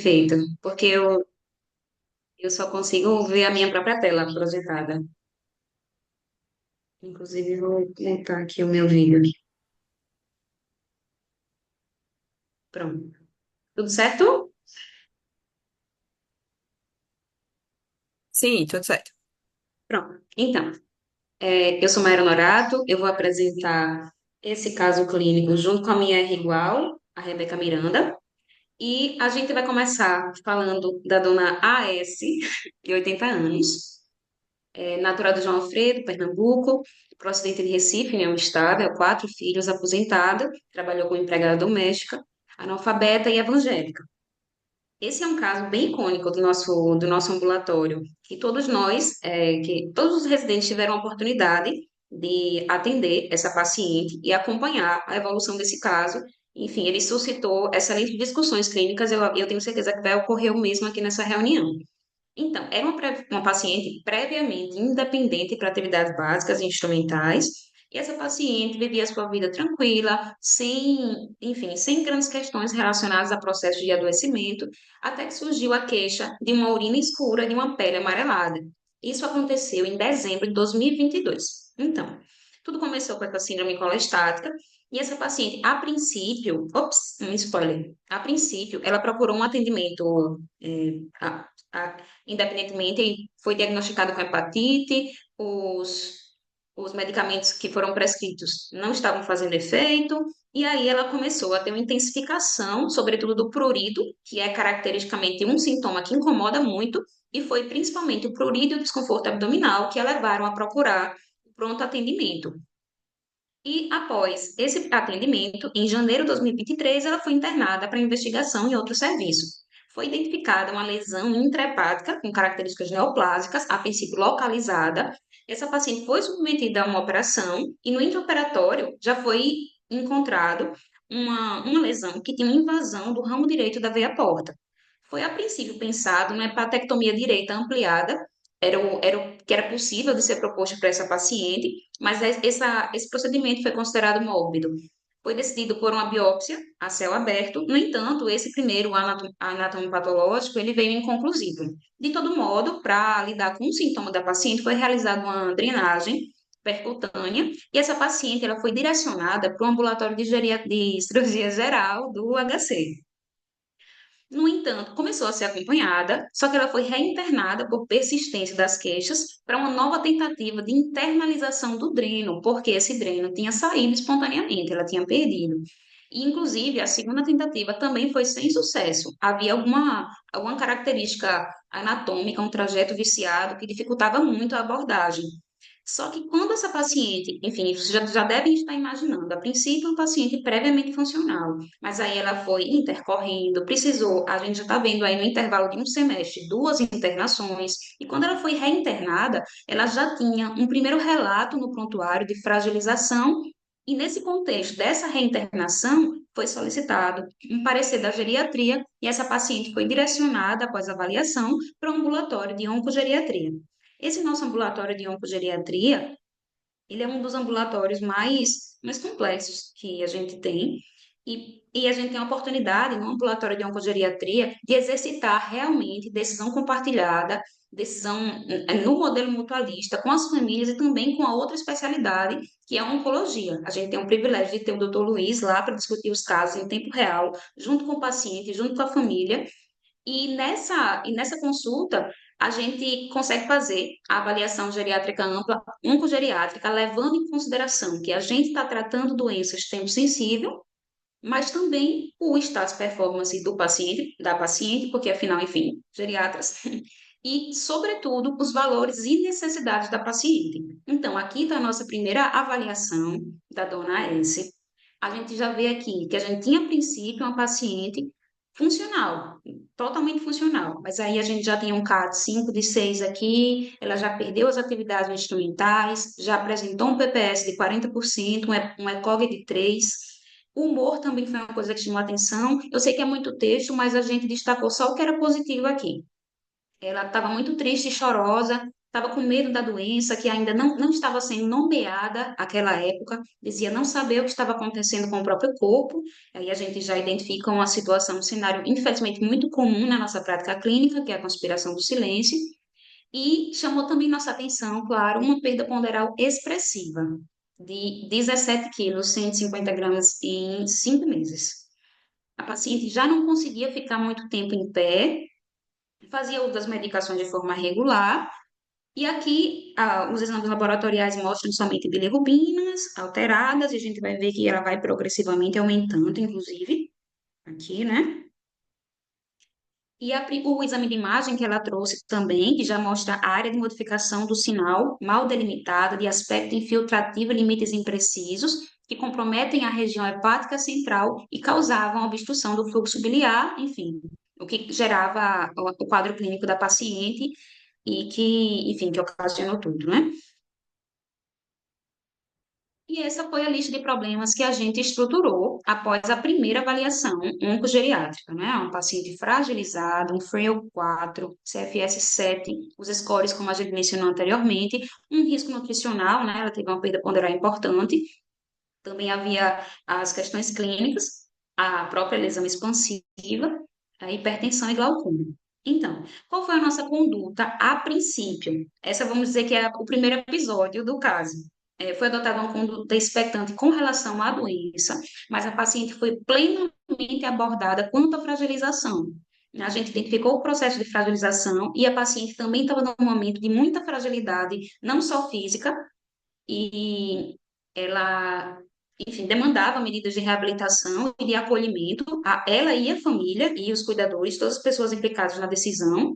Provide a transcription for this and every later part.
perfeito, porque eu só consigo ver a minha própria tela projetada. Inclusive, vou montar aqui o meu vídeo. Pronto. Tudo certo? Sim, tudo certo. Pronto. Então, eu sou Mayra Norato, eu vou apresentar esse caso clínico junto com a minha R igual, a Rebeca Miranda, e a gente vai começar falando da dona AS, de 80 anos, natural de João Alfredo, Pernambuco, procedente de Recife, né, um estado, quatro filhos, aposentada, trabalhou como empregada doméstica, analfabeta e evangélica. Esse é um caso bem icônico do nosso ambulatório, que todos nós, que todos os residentes tiveram a oportunidade de atender essa paciente e acompanhar a evolução desse caso. Enfim, ele suscitou excelentes discussões clínicas, eu tenho certeza que vai ocorrer o mesmo aqui nessa reunião. Então, era uma paciente previamente independente para atividades básicas e instrumentais, e essa paciente vivia a sua vida tranquila, sem, enfim, sem grandes questões relacionadas a processos de adoecimento, até que surgiu a queixa de uma urina escura de uma pele amarelada. Isso aconteceu em dezembro de 2022. Então, tudo começou com essa síndrome colestática, e essa paciente, a princípio, ops, um spoiler, a princípio, ela procurou um atendimento independentemente, foi diagnosticado com hepatite, os medicamentos que foram prescritos não estavam fazendo efeito, e aí ela começou a ter uma intensificação, sobretudo do prurido, que é caracteristicamente um sintoma que incomoda muito, e foi principalmente o prurido e o desconforto abdominal que a levaram a procurar o pronto atendimento. E após esse atendimento, em janeiro de 2023, ela foi internada para investigação em outro serviço. Foi identificada uma lesão intrahepática com características neoplásicas, a princípio localizada. Essa paciente foi submetida a uma operação e no intraoperatório já foi encontrado uma lesão que tinha uma invasão do ramo direito da veia porta. Foi a princípio pensado uma hepatectomia direita ampliada, era o que era possível de ser proposto para essa paciente, mas esse procedimento foi considerado mórbido. Foi decidido por uma biópsia a céu aberto, no entanto, esse primeiro anatomopatológico ele veio inconclusivo. De todo modo, para lidar com o sintoma da paciente, foi realizada uma drenagem percutânea e essa paciente ela foi direcionada para o ambulatório de cirurgia geral do HC. No entanto, começou a ser acompanhada, só que ela foi reinternada por persistência das queixas para uma nova tentativa de internalização do dreno, porque esse dreno tinha saído espontaneamente, ela tinha perdido. E, inclusive, a segunda tentativa também foi sem sucesso. Havia alguma característica anatômica, um trajeto viciado que dificultava muito a abordagem. Só que quando essa paciente, enfim, vocês já devem estar imaginando, a princípio, um paciente previamente funcional, mas aí ela foi intercorrendo, precisou, a gente já está vendo aí no intervalo de um semestre, duas internações, e quando ela foi reinternada, ela já tinha um primeiro relato no prontuário de fragilização, e nesse contexto dessa reinternação, foi solicitado um parecer da geriatria, e essa paciente foi direcionada, após avaliação, para o ambulatório de oncogeriatria. Esse nosso ambulatório de oncogeriatria, ele é um dos ambulatórios mais complexos que a gente tem, e a gente tem a oportunidade, no ambulatório de oncogeriatria, de exercitar realmente decisão compartilhada, decisão no modelo mutualista, com as famílias e também com a outra especialidade, que é a oncologia. A gente tem o privilégio de ter o doutor Luiz lá para discutir os casos em tempo real, junto com o paciente, junto com a família, e nessa consulta, a gente consegue fazer a avaliação geriátrica ampla, oncogeriátrica, levando em consideração que a gente está tratando doenças de tempo sensível, mas também o status performance do paciente, da paciente, porque afinal, enfim, geriatras, e, sobretudo, os valores e necessidades da paciente. Então, aqui está a nossa primeira avaliação da dona S. A gente já vê aqui que a gente tinha, a princípio, uma paciente funcional, totalmente funcional, mas aí a gente já tem um CAT 5 de 6 aqui, ela já perdeu as atividades instrumentais, já apresentou um PPS de 40%, um ECOG de 3. O humor também foi uma coisa que chamou a atenção. Eu sei que é muito texto, mas a gente destacou só o que era positivo aqui. Ela estava muito triste e chorosa, estava com medo da doença, que ainda não estava sendo nomeada naquela época, dizia não saber o que estava acontecendo com o próprio corpo. Aí a gente já identifica uma situação, um cenário, infelizmente, muito comum na nossa prática clínica, que é a conspiração do silêncio. E chamou também nossa atenção, claro, uma perda ponderal expressiva, de 17 quilos, 150 gramas em 5 meses. A paciente já não conseguia ficar muito tempo em pé, fazia uso das medicações de forma regular, e aqui os exames laboratoriais mostram somente bilirrubinas alteradas, e a gente vai ver que ela vai progressivamente aumentando, inclusive, aqui, né? E o exame de imagem que ela trouxe também, que já mostra a área de modificação do sinal mal delimitada, de aspecto infiltrativo e limites imprecisos, que comprometem a região hepática central e causavam obstrução do fluxo biliar, enfim, o que gerava o quadro clínico da paciente e que, enfim, que ocasionou tudo, né? E essa foi a lista de problemas que a gente estruturou após a primeira avaliação oncogeriátrica, né? Um paciente fragilizado, um FRAIL 4, CFS 7, os scores, como a gente mencionou anteriormente, um risco nutricional, né? Ela teve uma perda ponderal importante. Também havia as questões clínicas, a própria lesão expansiva, a hipertensão e glaucoma. Então, qual foi a nossa conduta a princípio? Essa vamos dizer que é o primeiro episódio do caso. Foi adotada uma conduta expectante com relação à doença, mas a paciente foi plenamente abordada quanto à fragilização. A gente identificou o processo de fragilização e a paciente também estava num momento de muita fragilidade, não só física, e ela, enfim, demandava medidas de reabilitação e de acolhimento a ela e a família e os cuidadores, todas as pessoas implicadas na decisão.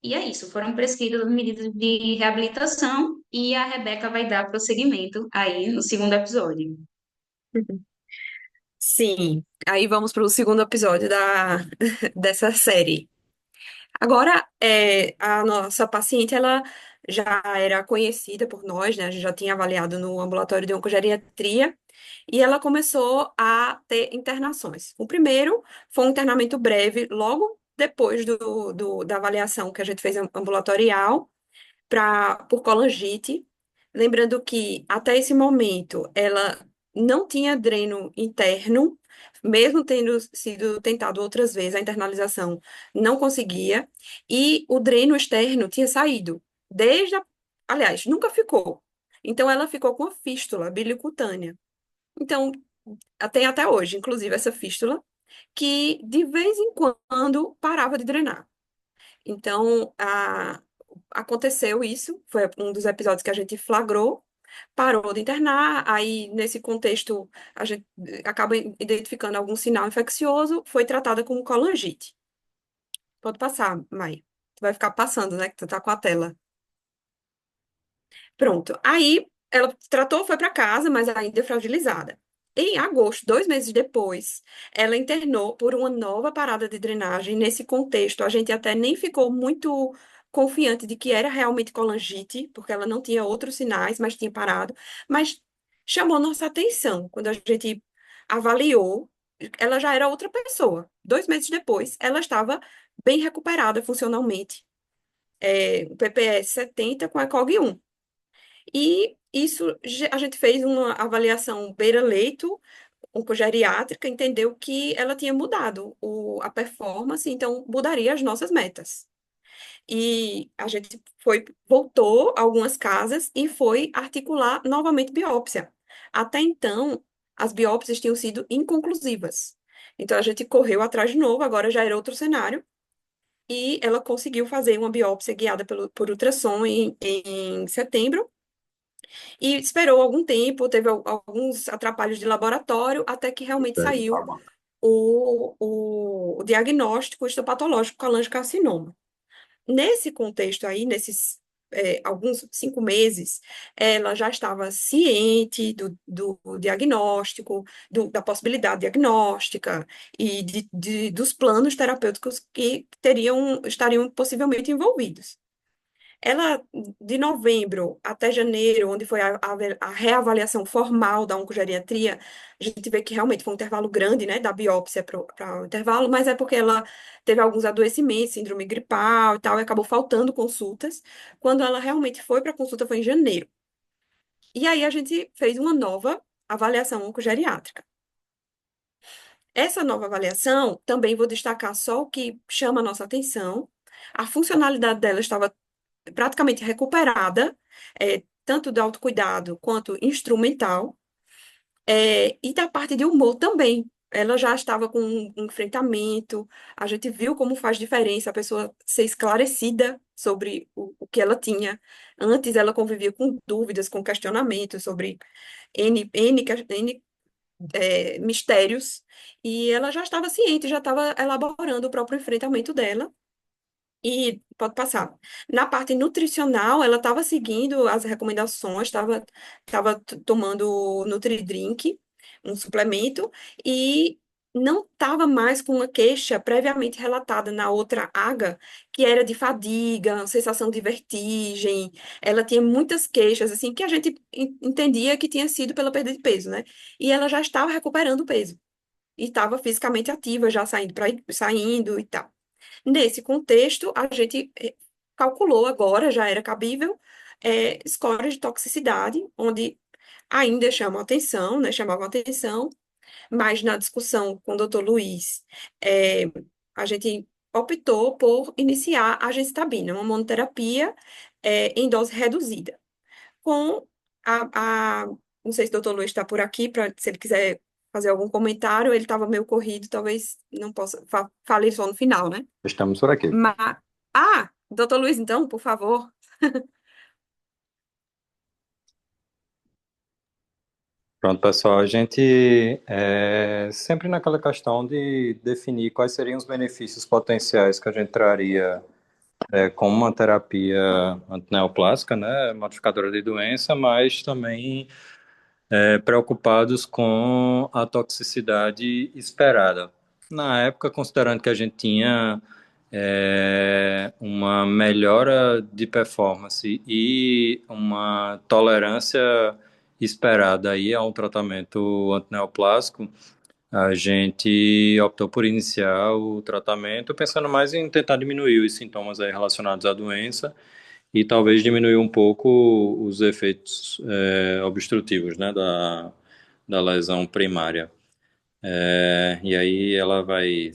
E é isso, foram prescritas as medidas de reabilitação e a Rebeca vai dar prosseguimento aí no segundo episódio. Sim, aí vamos para o segundo episódio dessa série. Agora, a nossa paciente, ela já era conhecida por nós, né? A gente já tinha avaliado no ambulatório de oncogeriatria e ela começou a ter internações. O primeiro foi um internamento breve, logo depois da avaliação que a gente fez ambulatorial, por colangite. Lembrando que até esse momento ela não tinha dreno interno, mesmo tendo sido tentado outras vezes, a internalização não conseguia, e o dreno externo tinha saído, aliás, nunca ficou. Então ela ficou com a fístula bilicutânea. Então, tem até hoje, inclusive, essa fístula, que de vez em quando parava de drenar. Então, aconteceu isso, foi um dos episódios que a gente flagrou, parou de internar, aí nesse contexto a gente acaba identificando algum sinal infeccioso, foi tratada como colangite. Pode passar, Mai. Tu vai ficar passando, né, que tu tá com a tela. Pronto. Aí ela tratou, foi para casa, mas ainda fragilizada. Em agosto, 2 meses depois, ela internou por uma nova parada de drenagem. Nesse contexto, a gente até nem ficou muito confiante de que era realmente colangite, porque ela não tinha outros sinais, mas tinha parado. Mas chamou nossa atenção quando a gente avaliou, ela já era outra pessoa. 2 meses depois, ela estava bem recuperada funcionalmente. O PPS 70 com ECOG 1. E isso, a gente fez uma avaliação beira-leito, oncogeriátrica, entendeu que ela tinha mudado a performance, então mudaria as nossas metas. E a gente voltou a algumas casas e foi articular novamente biópsia. Até então, as biópsias tinham sido inconclusivas. Então a gente correu atrás de novo, agora já era outro cenário, e ela conseguiu fazer uma biópsia guiada por ultrassom em setembro. E esperou algum tempo, teve alguns atrapalhos de laboratório, até que realmente saiu o diagnóstico histopatológico colangiocarcinoma. Nesse contexto aí, nesses alguns 5 meses, ela já estava ciente do diagnóstico, da possibilidade diagnóstica e dos planos terapêuticos que estariam possivelmente envolvidos. Ela, de novembro até janeiro, onde foi a reavaliação formal da oncogeriatria, a gente vê que realmente foi um intervalo grande, né, da biópsia para o intervalo, mas é porque ela teve alguns adoecimentos, síndrome gripal e tal, e acabou faltando consultas. Quando ela realmente foi para consulta foi em janeiro. E aí a gente fez uma nova avaliação oncogeriátrica. Essa nova avaliação, também vou destacar só o que chama a nossa atenção. A funcionalidade dela estava praticamente recuperada, tanto do autocuidado quanto instrumental, e da parte de humor também. Ela já estava com um enfrentamento, a gente viu como faz diferença a pessoa ser esclarecida sobre o que ela tinha. Antes ela convivia com dúvidas, com questionamentos sobre N mistérios, e ela já estava ciente, já estava elaborando o próprio enfrentamento dela. E pode passar. Na parte nutricional, ela estava seguindo as recomendações, estava tomando Nutri-Drink, um suplemento, e não estava mais com uma queixa previamente relatada na outra AGA, que era de fadiga, sensação de vertigem. Ela tinha muitas queixas, assim, que a gente entendia que tinha sido pela perda de peso, né? E ela já estava recuperando o peso. E estava fisicamente ativa, já saindo e tal. Nesse contexto, a gente calculou agora, já era cabível, scores de toxicidade, onde ainda chamam atenção, né, chamavam atenção, mas na discussão com o doutor Luiz, é, a gente optou por iniciar a gencitabina, uma monoterapia, em dose reduzida. Com não sei se o doutor Luiz está por aqui, se ele quiser fazer algum comentário, ele estava meio corrido, talvez não possa, fale só no final, né? Estamos por aqui. Mas... doutor Luiz, então, por favor. Pronto, pessoal, a gente sempre naquela questão de definir quais seriam os benefícios potenciais que a gente traria com uma terapia antineoplásica, né, modificadora de doença, mas também preocupados com a toxicidade esperada. Na época, considerando que a gente tinha uma melhora de performance e uma tolerância esperada aí a um tratamento antineoplásico, a gente optou por iniciar o tratamento pensando mais em tentar diminuir os sintomas aí relacionados à doença e talvez diminuir um pouco os efeitos obstrutivos, né, da lesão primária. E aí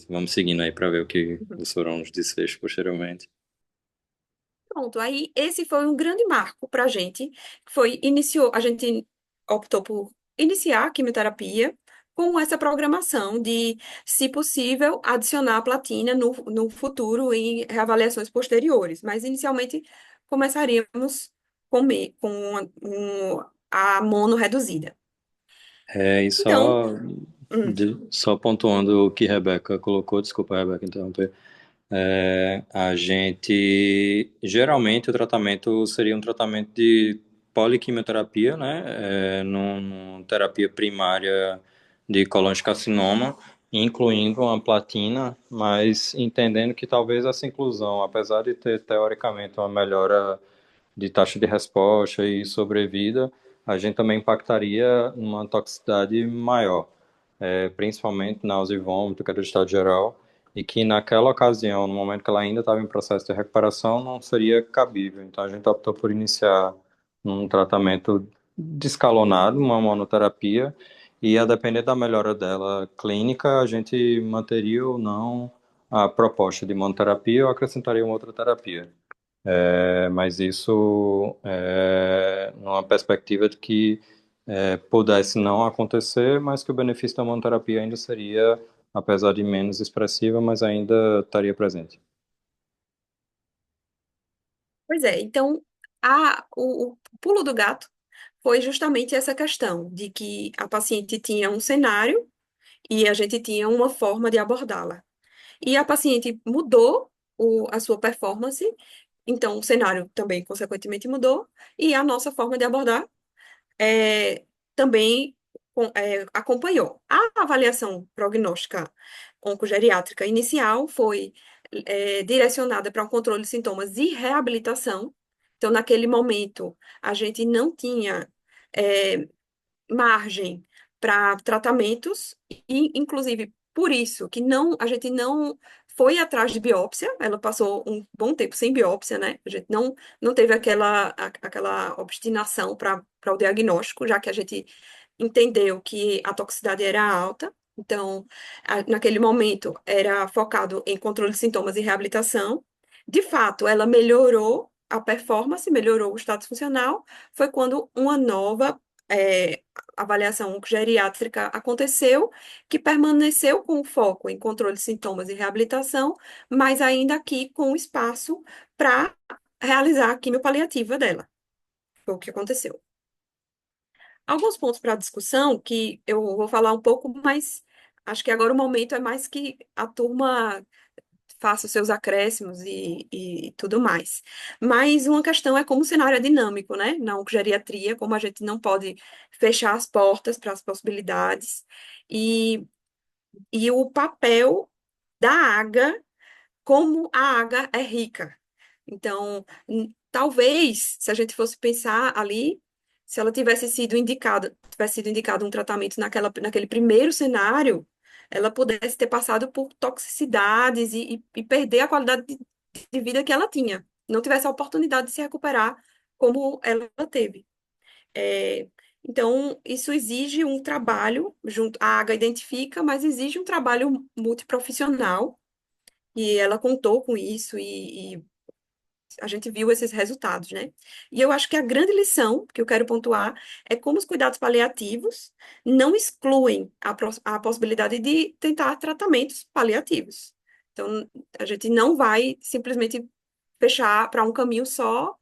vamos seguindo aí para ver o que foram os desfechos posteriormente. Pronto, aí esse foi um grande marco para a gente, a gente optou por iniciar a quimioterapia com essa programação de, se possível, adicionar a platina no futuro em reavaliações posteriores, mas inicialmente começaríamos com a mono reduzida. E Então, só pontuando o que Rebeca colocou, desculpa, Rebeca, interromper. A gente, geralmente, o tratamento seria um tratamento de poliquimioterapia, né? Numa terapia primária de colangiocarcinoma, incluindo uma platina, mas entendendo que talvez essa inclusão, apesar de ter teoricamente uma melhora de taxa de resposta e sobrevida, a gente também impactaria numa toxicidade maior, principalmente náusea e vômito, que era o estado geral, e que naquela ocasião, no momento que ela ainda estava em processo de recuperação, não seria cabível. Então a gente optou por iniciar um tratamento descalonado, uma monoterapia, e a depender da melhora dela clínica, a gente manteria ou não a proposta de monoterapia ou acrescentaria uma outra terapia. Mas isso numa perspectiva de que pudesse não acontecer, mas que o benefício da monoterapia ainda seria, apesar de menos expressiva, mas ainda estaria presente. pois é, então o pulo do gato foi justamente essa questão de que a paciente tinha um cenário e a gente tinha uma forma de abordá-la. E a paciente mudou a sua performance, então o cenário também, consequentemente, mudou, e a nossa forma de abordar também acompanhou. A avaliação prognóstica oncogeriátrica inicial foi direcionada para o controle de sintomas e reabilitação, Então, naquele momento, a gente não tinha é, margem para tratamentos, e, inclusive, por isso que não, a gente não foi atrás de biópsia, ela passou um bom tempo sem biópsia, né? A gente não teve aquela obstinação para o diagnóstico, já que a gente entendeu que a toxicidade era alta. Então, naquele momento, era focado em controle de sintomas e reabilitação. De fato, ela melhorou a performance, melhorou o status funcional. Foi quando uma nova avaliação geriátrica aconteceu, que permaneceu com o foco em controle de sintomas e reabilitação, mas ainda aqui com espaço para realizar a quimiopaliativa dela. Foi o que aconteceu. Alguns pontos para discussão que eu vou falar um pouco, mas acho que agora o momento é mais que a turma faça os seus acréscimos e tudo mais. Mas uma questão é como o cenário é dinâmico, né? Na oncogeriatria, como a gente não pode fechar as portas para as possibilidades, e, e o papel da AGA, como a AGA é rica. Então, talvez, se a gente fosse pensar ali, se ela tivesse sido indicado um tratamento naquele primeiro cenário, ela pudesse ter passado por toxicidades e perder a qualidade de vida que ela tinha. Não tivesse a oportunidade de se recuperar como ela teve. É, então, isso exige um trabalho, junto, a AGA identifica, mas exige um trabalho multiprofissional, e ela contou com isso e a gente viu esses resultados, né? E eu acho que a grande lição que eu quero pontuar é como os cuidados paliativos não excluem a possibilidade de tentar tratamentos paliativos. Então, a gente não vai simplesmente fechar para um caminho só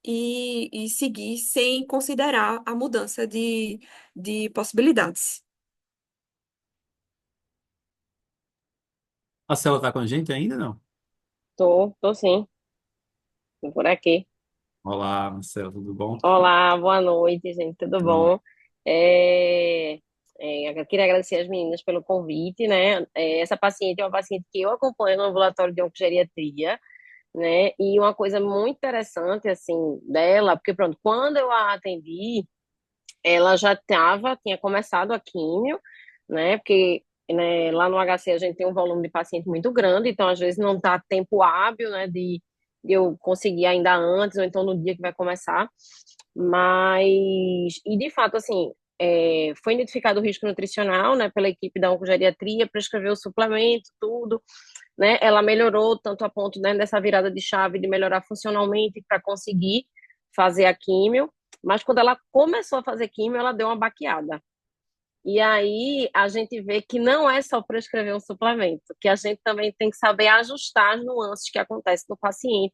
e seguir sem considerar a mudança de possibilidades. Marcela tá com a gente ainda, não? Tô sim, tô por aqui. Olá, Marcela, tudo bom? Olá, boa noite, gente, tudo Bom, bom? Eu queria agradecer as meninas pelo convite, né? Essa paciente é uma paciente que eu acompanho no ambulatório de oncogeriatria, né? E uma coisa muito interessante, assim, dela, porque, pronto, quando eu a atendi, ela já tinha começado a químio, né? Porque né, lá no HC a gente tem um volume de paciente muito grande, então às vezes não dá tempo hábil, né, de eu conseguir ainda antes, ou então no dia que vai começar. Mas, e de fato, assim, foi identificado o risco nutricional, né, pela equipe da oncogeriatria, prescreveu o suplemento, tudo, né? Ela melhorou tanto a ponto, né, dessa virada de chave de melhorar funcionalmente para conseguir fazer a químio, mas quando ela começou a fazer químio, ela deu uma baqueada. E aí a gente vê que não é só prescrever um suplemento, que a gente também tem que saber ajustar as nuances que acontecem no paciente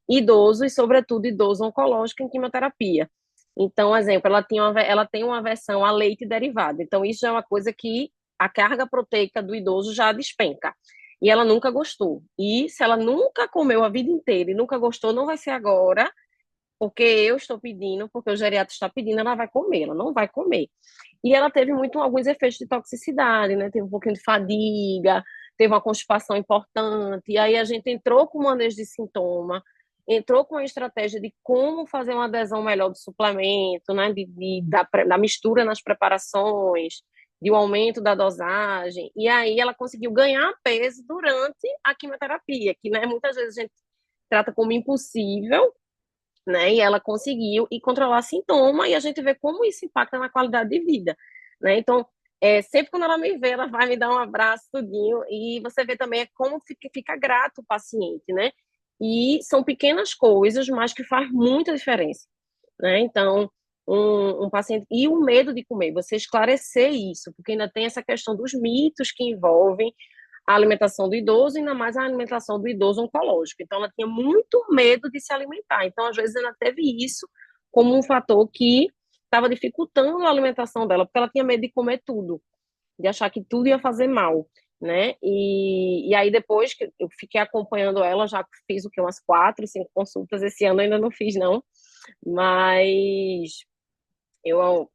idoso e, sobretudo, idoso oncológico em quimioterapia. Então, exemplo, ela tem uma aversão a leite derivado. Então, isso já é uma coisa que a carga proteica do idoso já despenca. E ela nunca gostou. E se ela nunca comeu a vida inteira e nunca gostou, não vai ser agora, porque eu estou pedindo, porque o geriatra está pedindo, ela vai comer, ela não vai comer. E ela teve alguns efeitos de toxicidade, né? Teve um pouquinho de fadiga, teve uma constipação importante, e aí a gente entrou com o manejo de sintoma, entrou com a estratégia de como fazer uma adesão melhor do suplemento, né? Da mistura nas preparações, de um aumento da dosagem, e aí ela conseguiu ganhar peso durante a quimioterapia, que né, muitas vezes a gente trata como impossível, né? E ela conseguiu e controlar sintoma, e a gente vê como isso impacta na qualidade de vida, né? Então, sempre quando ela me vê, ela vai me dar um abraço, tudinho, e você vê também como fica grato o paciente, né? E são pequenas coisas, mas que faz muita diferença, né? Então, um paciente... E o medo de comer, você esclarecer isso, porque ainda tem essa questão dos mitos que envolvem a alimentação do idoso, ainda mais a alimentação do idoso oncológico. Então, ela tinha muito medo de se alimentar. Então, às vezes, ela teve isso como um fator que estava dificultando a alimentação dela, porque ela tinha medo de comer tudo, de achar que tudo ia fazer mal, né? E aí, depois que eu fiquei acompanhando ela, já fiz o que? Umas 4, 5 consultas. Esse ano ainda não fiz, não. Mas eu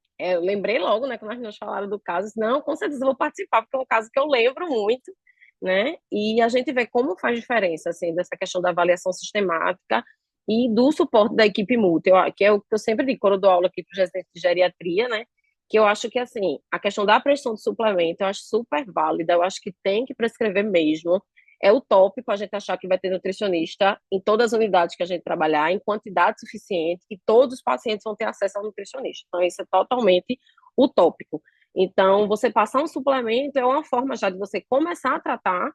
lembrei logo, né, quando as meninas falaram do caso, disse, não, com certeza eu vou participar, porque é um caso que eu lembro muito, né, e a gente vê como faz diferença, assim, dessa questão da avaliação sistemática e do suporte da equipe multi, que é o que eu sempre digo quando eu dou aula aqui para os residentes de geriatria, né? Que eu acho que, assim, a questão da prescrição de suplemento eu acho super válida, eu acho que tem que prescrever mesmo. É utópico a gente achar que vai ter nutricionista em todas as unidades que a gente trabalhar, em quantidade suficiente, e todos os pacientes vão ter acesso ao nutricionista. Então, isso é totalmente utópico. Então, você passar um suplemento é uma forma já de você começar a tratar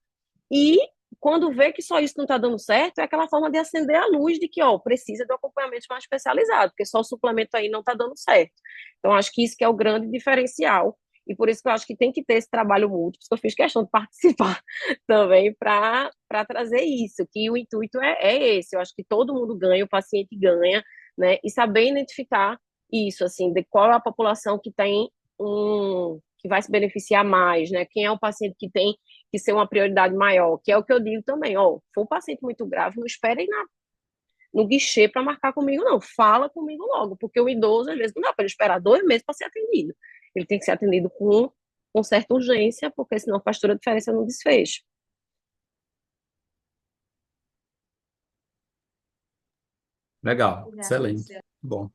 e quando vê que só isso não está dando certo, é aquela forma de acender a luz de que, ó, precisa de um acompanhamento mais especializado, porque só o suplemento aí não está dando certo. Então, acho que isso que é o grande diferencial, e por isso que eu acho que tem que ter esse trabalho múltiplo, que eu fiz questão de participar também para trazer isso, que o intuito é esse, eu acho que todo mundo ganha, o paciente ganha, né, e saber identificar isso, assim, de qual é a população que tem que vai se beneficiar mais, né, quem é o paciente que tem que ser uma prioridade maior, que é o que eu digo também, ó, for um paciente muito grave, não esperem no guichê para marcar comigo, não, fala comigo logo, porque o idoso, às vezes, não dá para ele esperar 2 meses para ser atendido, ele tem que ser atendido com certa urgência, porque senão faz toda a diferença no desfecho. Legal, Obrigada, excelente. Marcelo. Bom,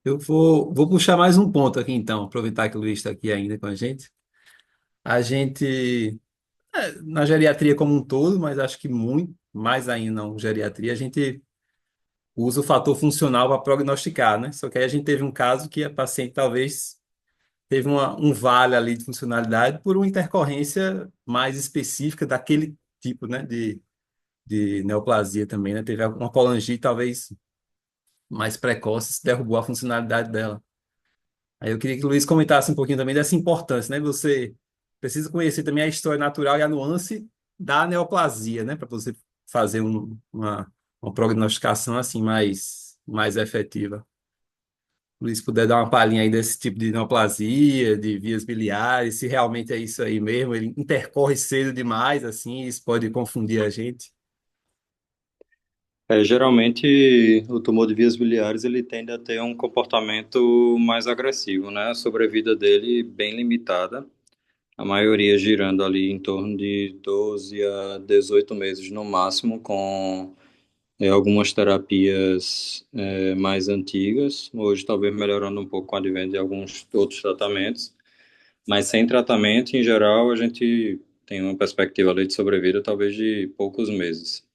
eu vou puxar mais um ponto aqui então, aproveitar que o Luiz está aqui ainda com a gente. A gente, na geriatria como um todo, mas acho que muito mais ainda na geriatria, a gente usa o fator funcional para prognosticar, né? Só que aí a gente teve um caso que a paciente talvez teve um vale ali de funcionalidade por uma intercorrência mais específica daquele tipo, né, de neoplasia também, né? Teve uma colangite talvez mais precoce, isso derrubou a funcionalidade dela. Aí eu queria que o Luiz comentasse um pouquinho também dessa importância, né? Você precisa conhecer também a história natural e a nuance da neoplasia, né? Para você fazer uma prognosticação assim mais efetiva. Luiz, puder dar uma palhinha aí desse tipo de neoplasia, de vias biliares, se realmente é isso aí mesmo, ele intercorre cedo demais, assim, isso pode confundir a gente. Geralmente, o tumor de vias biliares ele tende a ter um comportamento mais agressivo, né? A sobrevida dele bem limitada, a maioria girando ali em torno de 12 a 18 meses no máximo, com algumas terapias mais antigas, hoje talvez melhorando um pouco com o advento de alguns outros tratamentos, mas sem tratamento, em geral, a gente tem uma perspectiva ali de sobrevida talvez de poucos meses.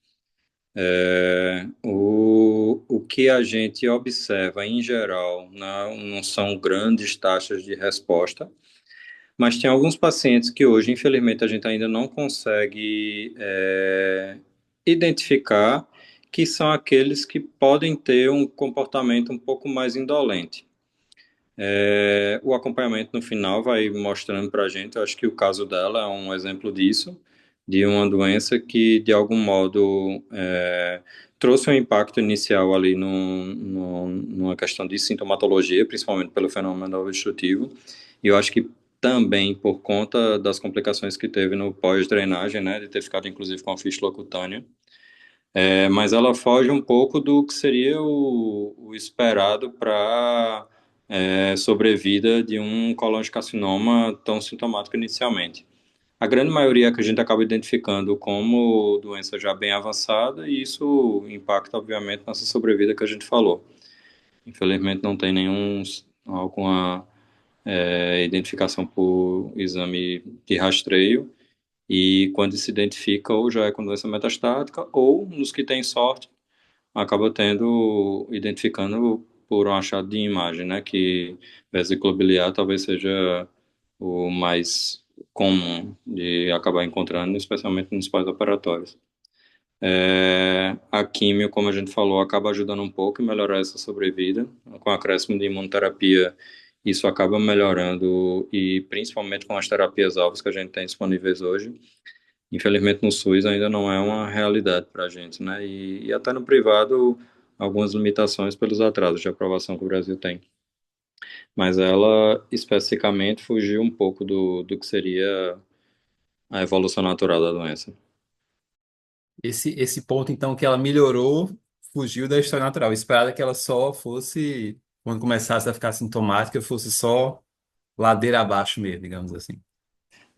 O que a gente observa em geral não são grandes taxas de resposta, mas tem alguns pacientes que hoje, infelizmente, a gente ainda não consegue identificar que são aqueles que podem ter um comportamento um pouco mais indolente. O acompanhamento no final vai mostrando para a gente, eu acho que o caso dela é um exemplo disso, de uma doença que, de algum modo, trouxe um impacto inicial ali numa questão de sintomatologia, principalmente pelo fenômeno obstrutivo, e eu acho que também por conta das complicações que teve no pós-drenagem, né, de ter ficado inclusive com a fístula cutânea, mas ela foge um pouco do que seria o esperado para sobrevida de um colangiocarcinoma tão sintomático inicialmente. A grande maioria que a gente acaba identificando como doença já bem avançada, e isso impacta, obviamente, nessa sobrevida que a gente falou. Infelizmente, não tem alguma identificação por exame de rastreio, e quando se identifica, ou já é com doença metastática, ou nos que têm sorte, acaba identificando por um achado de imagem, né? Que vesícula biliar talvez seja o mais comum de acabar encontrando, especialmente nos pós-operatórios. A químio, como a gente falou, acaba ajudando um pouco em melhorar essa sobrevida. Com o acréscimo de imunoterapia, isso acaba melhorando, e principalmente com as terapias-alvos que a gente tem disponíveis hoje. Infelizmente no SUS ainda não é uma realidade para a gente, né? E até no privado, algumas limitações pelos atrasos de aprovação que o Brasil tem. Mas ela especificamente fugiu um pouco do que seria a evolução natural da doença. Esse ponto, então, que ela melhorou, fugiu da história natural. Eu esperava que ela só fosse, quando começasse a ficar sintomática, fosse só ladeira abaixo mesmo, digamos assim.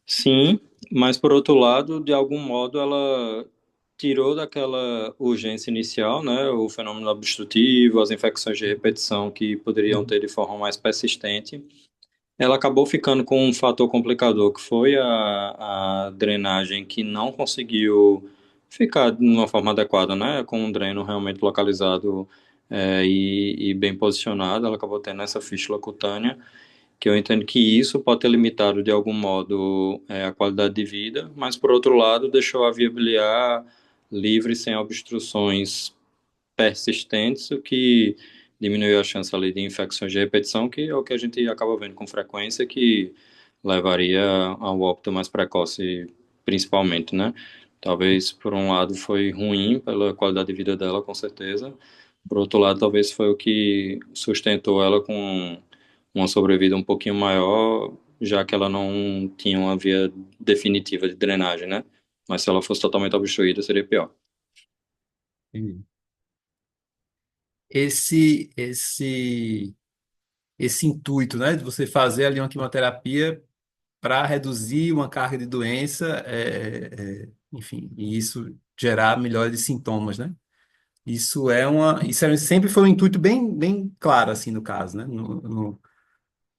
Sim, mas por outro lado, de algum modo, ela tirou daquela urgência inicial, né, o fenômeno obstrutivo, as infecções de repetição que poderiam Uhum. ter de forma mais persistente. Ela acabou ficando com um fator complicador, que foi a drenagem que não conseguiu ficar de uma forma adequada, né, com um dreno realmente localizado e bem posicionado. Ela acabou tendo essa fístula cutânea, que eu entendo que isso pode ter limitado de algum modo a qualidade de vida, mas por outro lado deixou a via biliar livre, sem obstruções persistentes, o que diminuiu a chance ali de infecções de repetição, que é o que a gente acaba vendo com frequência, que levaria ao óbito mais precoce, principalmente, né? Talvez, por um lado, foi ruim pela qualidade de vida dela, com certeza. Por outro lado, talvez foi o que sustentou ela com uma sobrevida um pouquinho maior, já que ela não tinha uma via definitiva de drenagem, né? Mas se ela fosse totalmente obstruída, seria pior. Entendi. Esse, esse, esse intuito, né, de você fazer ali uma quimioterapia para reduzir uma carga de doença, enfim, e isso gerar melhora de sintomas, né? Sempre foi um intuito bem claro, assim, no caso, né?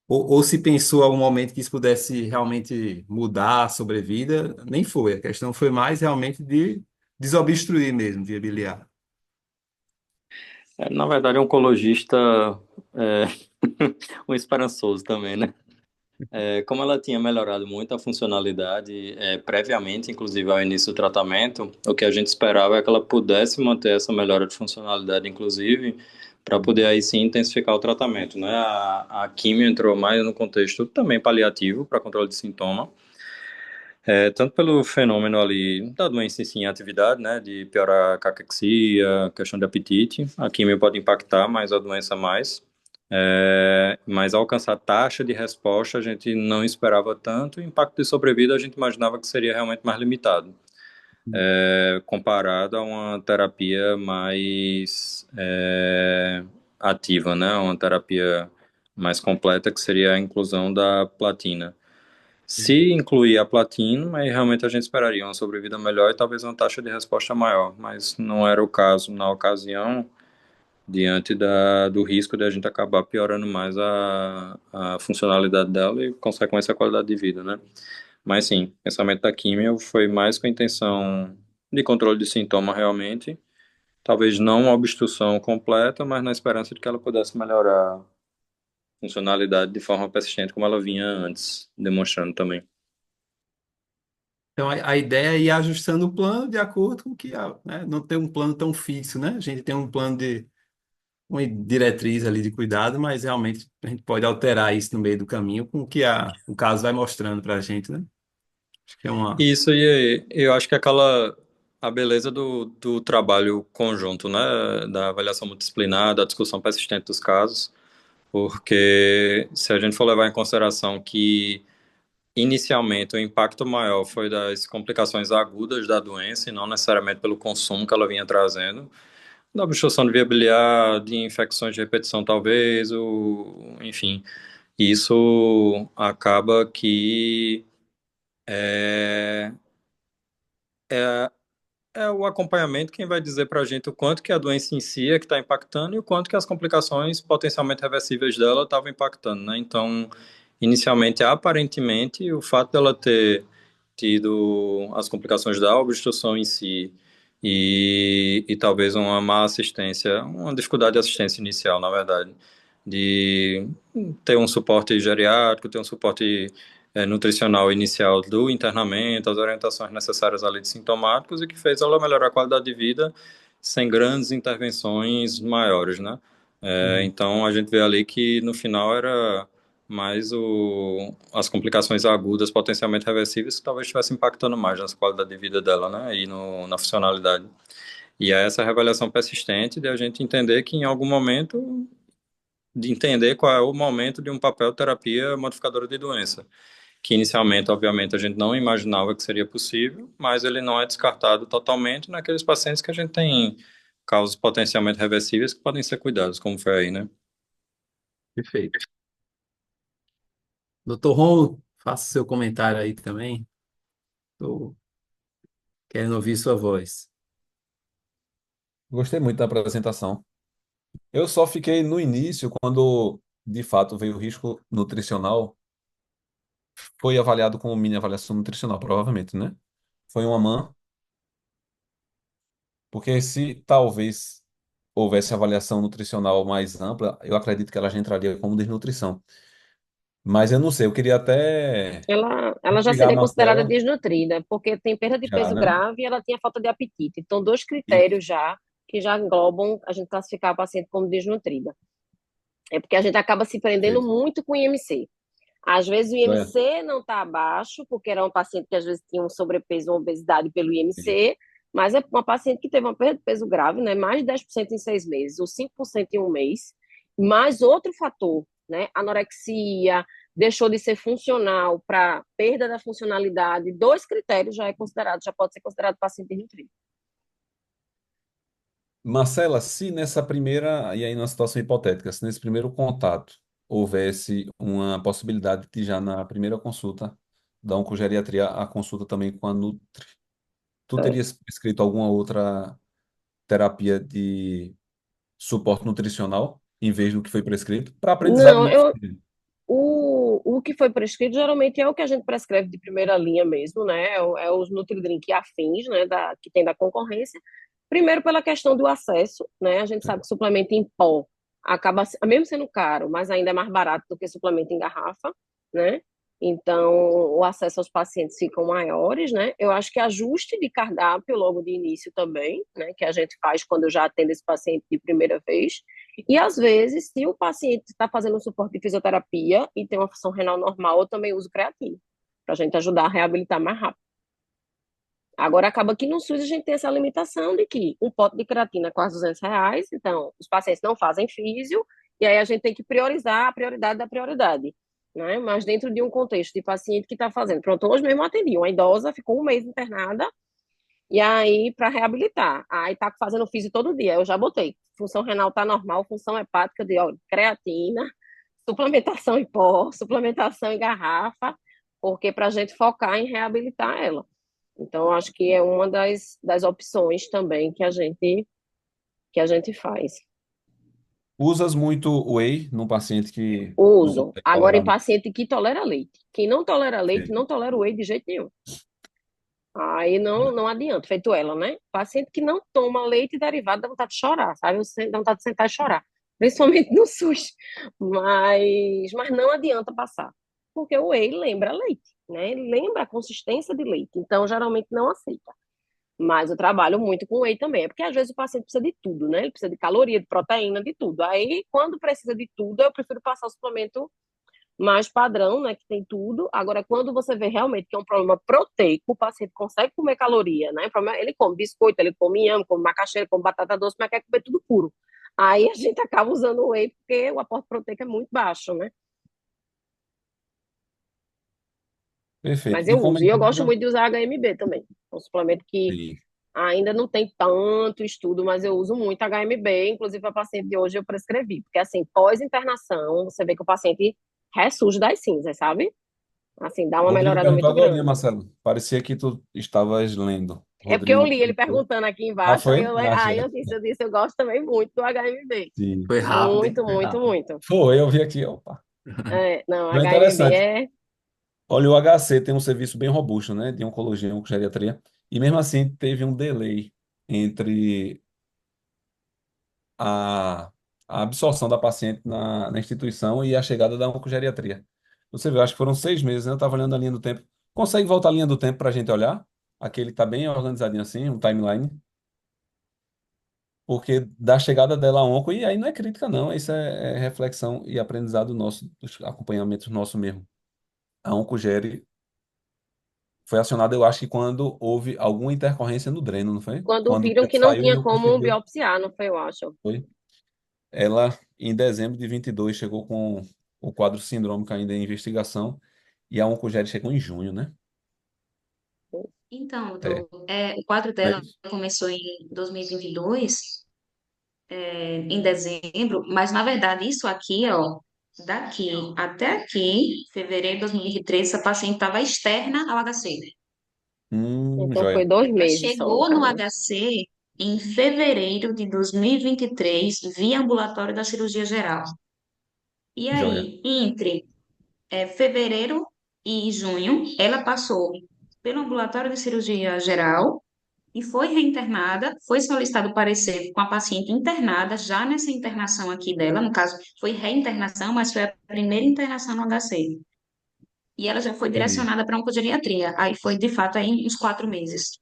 Ou se pensou em algum momento que isso pudesse realmente mudar a sobrevida, nem foi. A questão foi mais realmente de desobstruir mesmo, via biliar. Na verdade, é um oncologista é, um esperançoso também, né? Como ela tinha melhorado muito a funcionalidade previamente, inclusive ao início do tratamento, o que a gente esperava é que ela pudesse manter essa melhora de funcionalidade, inclusive, para poder aí sim intensificar o tratamento, né? A quimio entrou mais no contexto também paliativo, para controle de sintoma, tanto pelo fenômeno ali da doença em si em atividade, né? De piorar a caquexia, questão de apetite, a quimio pode impactar, mas a doença mais. Mas alcançar taxa de resposta a gente não esperava tanto, o impacto de sobrevida a gente imaginava que seria realmente mais limitado, comparado a uma terapia mais ativa, né? Uma terapia mais completa, que seria a inclusão da platina. Se incluir a platina, aí realmente a gente esperaria uma sobrevida melhor e talvez uma taxa de resposta maior, mas não era o caso na ocasião, diante do risco de a gente acabar piorando mais a funcionalidade dela e, consequência, a qualidade de vida, né? Mas sim, o pensamento da químio foi mais com a intenção de controle de sintoma realmente, talvez não uma obstrução completa, mas na esperança de que ela pudesse melhorar a funcionalidade de forma persistente, como ela vinha antes, demonstrando também. Então, a ideia é ir ajustando o plano de acordo com que, né, não ter um plano tão fixo, né? A gente tem um plano de uma diretriz ali de cuidado, mas realmente a gente pode alterar isso no meio do caminho com o que o caso vai mostrando para a gente, né? Acho que é uma. Isso, e eu acho que a beleza do trabalho conjunto, né, da avaliação multidisciplinar, da discussão persistente dos casos, porque se a gente for levar em consideração que inicialmente o impacto maior foi das complicações agudas da doença e não necessariamente pelo consumo que ela vinha trazendo, da obstrução de via biliar, de infecções de repetição talvez, enfim, isso acaba que é, é o acompanhamento quem vai dizer para a gente o quanto que a doença em si é que está impactando e o quanto que as complicações potencialmente reversíveis dela estavam impactando, né? Então, inicialmente, aparentemente, o fato dela ter tido as complicações da obstrução em si e talvez uma má assistência, uma dificuldade de assistência inicial, na verdade, de ter um suporte geriátrico, ter um suporte nutricional inicial do internamento, as orientações necessárias ali de sintomáticos e que fez ela melhorar a qualidade de vida sem grandes intervenções maiores, né? Uhum. Então a gente vê ali que no final era mais as complicações agudas potencialmente reversíveis que talvez estivesse impactando mais na qualidade de vida dela, né? E na funcionalidade. E é essa revelação persistente de a gente entender que em algum momento de entender qual é o momento de um papel terapia modificadora de doença, que inicialmente, obviamente, a gente não imaginava que seria possível, mas ele não é descartado totalmente naqueles pacientes que a gente tem causas potencialmente reversíveis que podem ser cuidados, como foi aí, né? Perfeito. Doutor Romulo, faça seu comentário aí também. Estou querendo ouvir sua voz. Gostei muito da apresentação. Eu só fiquei no início, quando de fato veio o risco nutricional, foi avaliado como mini avaliação nutricional, provavelmente, né? Foi uma MAN, porque se talvez houvesse avaliação nutricional mais ampla, eu acredito que ela já entraria como desnutrição. Mas eu não sei, eu queria até Ela já instigar a seria considerada Marcela, desnutrida, porque tem perda de já, peso né? grave e ela tinha falta de apetite. Então, dois E, critérios já que já englobam a gente classificar a paciente como desnutrida. É porque a gente acaba se prendendo perfeito. muito com o IMC. Às vezes o É, IMC não está abaixo, porque era um paciente que às vezes tinha um sobrepeso ou obesidade pelo sim. IMC, mas é uma paciente que teve uma perda de peso grave, né? Mais de 10% em 6 meses, ou 5% em um mês, mais outro fator, né? Anorexia, deixou de ser funcional para perda da funcionalidade, dois critérios já é considerado, já pode ser considerado paciente desnutrido. Marcela, se nessa primeira, e aí numa situação hipotética, se nesse primeiro contato houvesse uma possibilidade de já na primeira consulta da oncogeriatria, a consulta também com a Nutri, tu terias prescrito alguma outra terapia de suporte nutricional em vez do que foi prescrito? Para aprendizado Não, nosso. o que foi prescrito geralmente é o que a gente prescreve de primeira linha mesmo, né? É os Nutridrink e afins, né? Que tem da concorrência. Primeiro pela questão do acesso, né? A gente sabe que suplemento em pó acaba, mesmo sendo caro, mas ainda é mais barato do que suplemento em garrafa, né? Então, o acesso aos pacientes ficam maiores, né? Eu acho que ajuste de cardápio logo de início também, né? Que a gente faz quando eu já atendo esse paciente de primeira vez. E às vezes, se o paciente está fazendo um suporte de fisioterapia e tem uma função renal normal, eu também uso creatina, para a gente ajudar a reabilitar mais rápido. Agora, acaba que no SUS a gente tem essa limitação de que um pote de creatina é quase R$ 200, então os pacientes não fazem físio, e aí a gente tem que priorizar a prioridade da prioridade, né? Mas dentro de um contexto de paciente que está fazendo. Pronto, hoje mesmo eu atendi uma idosa, ficou um mês internada, e aí para reabilitar. Aí tá fazendo físio todo dia, eu já botei. Função renal tá normal, função hepática de ó, creatina, suplementação em pó, suplementação em garrafa, porque para a gente focar em reabilitar ela. Então, acho que é uma das opções também que a gente faz. Usas muito whey num paciente que não Uso. consegue Agora, tolerar em muito. paciente que tolera leite. Quem não tolera leite, Sim. não tolera whey de jeito nenhum. Aí não adianta, feito ela, né? Paciente que não toma leite derivado dá vontade de chorar, sabe? Dá vontade de sentar e chorar. Principalmente no SUS. Mas não adianta passar. Porque o whey lembra leite, né? Ele lembra a consistência de leite. Então, geralmente não aceita. Mas eu trabalho muito com whey também. É porque às vezes o paciente precisa de tudo, né? Ele precisa de caloria, de proteína, de tudo. Aí, quando precisa de tudo, eu prefiro passar o suplemento mais padrão, né? Que tem tudo. Agora, quando você vê realmente que é um problema proteico, o paciente consegue comer caloria, né? Ele come biscoito, ele come inhame, come macaxeira, come batata doce, mas quer comer tudo puro. Aí a gente acaba usando o whey porque o aporte proteico é muito baixo, né? Perfeito. Mas E eu uso. E eu gosto comentando, muito de usar HMB também. É um suplemento que sim. ainda não tem tanto estudo, mas eu uso muito HMB, inclusive para paciente de hoje eu prescrevi, porque assim, pós-internação, você vê que o paciente ressurge das cinzas, sabe? Assim, dá uma Rodrigo melhorada perguntou muito agora, grande. Pareceu que tu estavas lendo. É porque eu Rodrigo li ele perguntou. perguntando aqui Ah, embaixo, aí foi? eu, Ah, aí eu disse, eu gosto também muito do HMB. sim. Foi rápido, hein? Muito, Foi muito, rápido. muito. Foi, eu vi aqui, opa. É, não, Não é HMB interessante. é. Olha, o HC tem um serviço bem robusto, né, de oncologia e oncogeriatria, e mesmo assim teve um delay entre a, a absorção da paciente na instituição e a chegada da oncogeriatria. Você viu, acho que foram 6 meses, né? Eu estava olhando a linha do tempo. Consegue voltar a linha do tempo para a gente olhar? Aquele que está bem organizadinho assim, um timeline. Porque da chegada dela a onco, e aí não é crítica, não, isso é reflexão e aprendizado nosso, dos acompanhamentos nosso mesmo. A oncogeri foi acionada, eu acho que quando houve alguma intercorrência no dreno, não foi? Quando Quando o viram dreno que não saiu e tinha não como conseguiu. biopsiar, não foi, eu acho. Foi. Ela, em dezembro de 22 chegou com o quadro sindrômico ainda em investigação, e a oncogeri chegou em junho, né? Então, É, o quadro não é dela isso? começou em 2022, em dezembro, mas na verdade isso aqui, ó, daqui até aqui, fevereiro de 2023, essa paciente estava externa ao HC. Então foi Joia. 2 Ela meses só, no chegou no caso. HC em fevereiro de 2023 via ambulatório da cirurgia geral. E Joia. aí, entre fevereiro e junho, ela passou pelo ambulatório de cirurgia geral e foi reinternada, foi solicitado o parecer com a paciente internada, já nessa internação aqui dela, no caso, foi reinternação, mas foi a primeira internação no HC. E ela já foi Entendi. direcionada para oncogeriatria. Aí foi, de fato, aí uns 4 meses,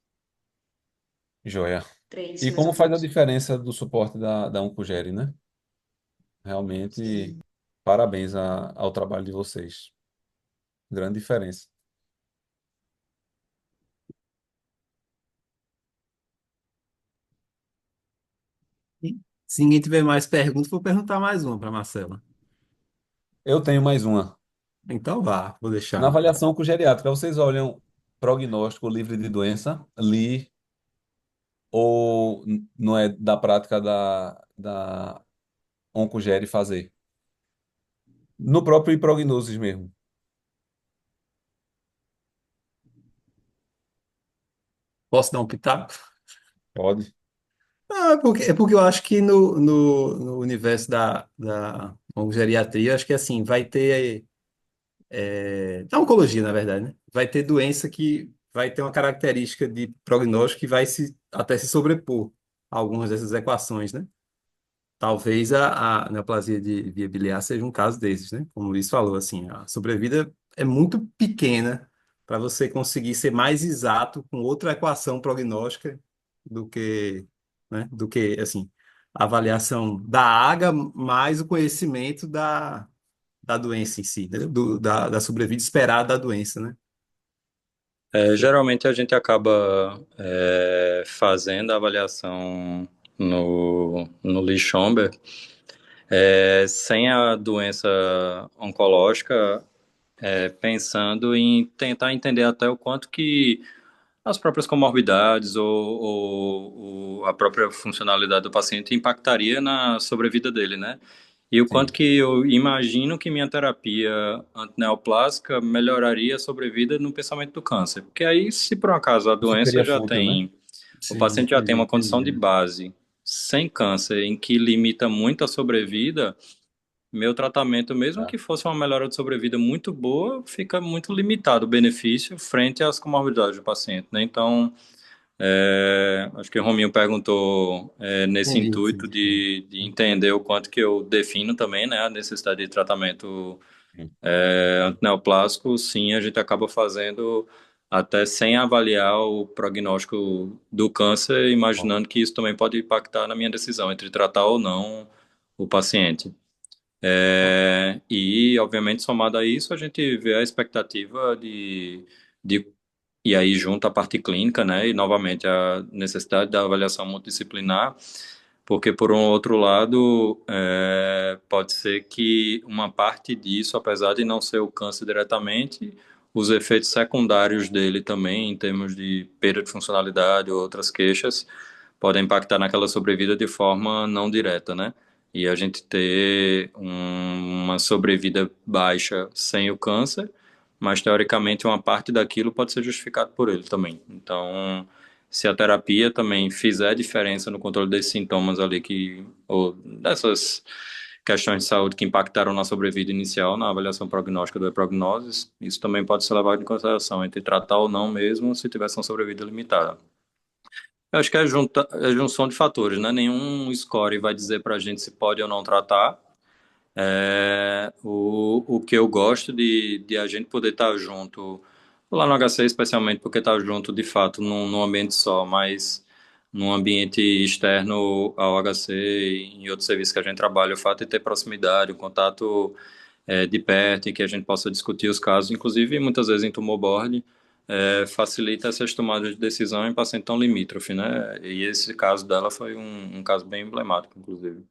Joia. três, E mais como ou faz a menos. diferença do suporte da Oncogeri, né? Realmente, Sim. parabéns ao trabalho de vocês. Grande diferença. E se ninguém tiver mais perguntas, vou perguntar mais uma para Marcela. Eu tenho mais uma. Então vá, vou Na Tá. deixar. Avaliação geriátrica, vocês olham prognóstico livre de doença, LI, ou não é da prática da Oncogeri fazer? No próprio prognosis mesmo. Posso dar um pitaco? Pode. Ah, é porque eu acho que no universo da geriatria, acho que assim, vai ter. Da oncologia, na verdade, né? Vai ter doença que vai ter uma característica de prognóstico que vai até se sobrepor a algumas dessas equações, né? Talvez a neoplasia de via biliar seja um caso desses, né? Como o Luiz falou, assim, a sobrevida é muito pequena para você conseguir ser mais exato com outra equação prognóstica do que, né? Do que, assim, a avaliação da AGA mais o conhecimento da doença em si, né? Da sobrevida esperada da doença, né? Geralmente a gente acaba fazendo a avaliação no Lee Schomburg, sem a doença oncológica, pensando em tentar entender até o quanto que as próprias comorbidades ou a própria funcionalidade do paciente impactaria na sobrevida dele, né? E o quanto Sim. que eu imagino que minha terapia antineoplásica melhoraria a sobrevida no pensamento do câncer. Porque aí, se por um acaso a Isso doença seria já fútil, né? tem, o Sim, paciente já tem uma condição de entendi. base sem câncer, em que limita muito a sobrevida, meu tratamento, mesmo Tá. que fosse uma melhora de sobrevida muito boa, fica muito limitado o benefício frente às comorbidades do paciente, né? Então, acho que o Rominho perguntou nesse Entendi, intuito entendi. de entender o quanto que eu defino também, né, a necessidade de tratamento Sim. antineoplásico. Sim, a gente acaba fazendo até sem avaliar o prognóstico do câncer, Bom. imaginando que isso também pode impactar na minha decisão entre tratar ou não o paciente. E, obviamente, somado a isso, a gente vê a expectativa de e aí junto a parte clínica, né, e novamente a necessidade da avaliação multidisciplinar, porque por um outro lado, pode ser que uma parte disso, apesar de não ser o câncer diretamente, os efeitos secundários dele também, em termos de perda de funcionalidade ou outras queixas, podem impactar naquela sobrevida de forma não direta, né? E a gente ter uma sobrevida baixa sem o câncer, mas teoricamente uma parte daquilo pode ser justificado por ele também. Então, se a terapia também fizer diferença no controle desses sintomas ali ou dessas questões de saúde que impactaram na sobrevida inicial, na avaliação prognóstica do prognoses, isso também pode ser levado em consideração entre tratar ou não mesmo se tivesse uma sobrevida limitada. Eu acho que é a junção de fatores, né? Nenhum score vai dizer para a gente se pode ou não tratar. O que eu gosto de a gente poder estar junto, lá no HC especialmente, porque estar junto de fato num ambiente só, mas num ambiente externo ao HC e em outros serviços que a gente trabalha, o fato de ter proximidade, o contato de perto, e que a gente possa discutir os casos, inclusive muitas vezes em tumor board, facilita essas tomadas de decisão em paciente tão limítrofe, né? E esse caso dela foi um caso bem emblemático, inclusive.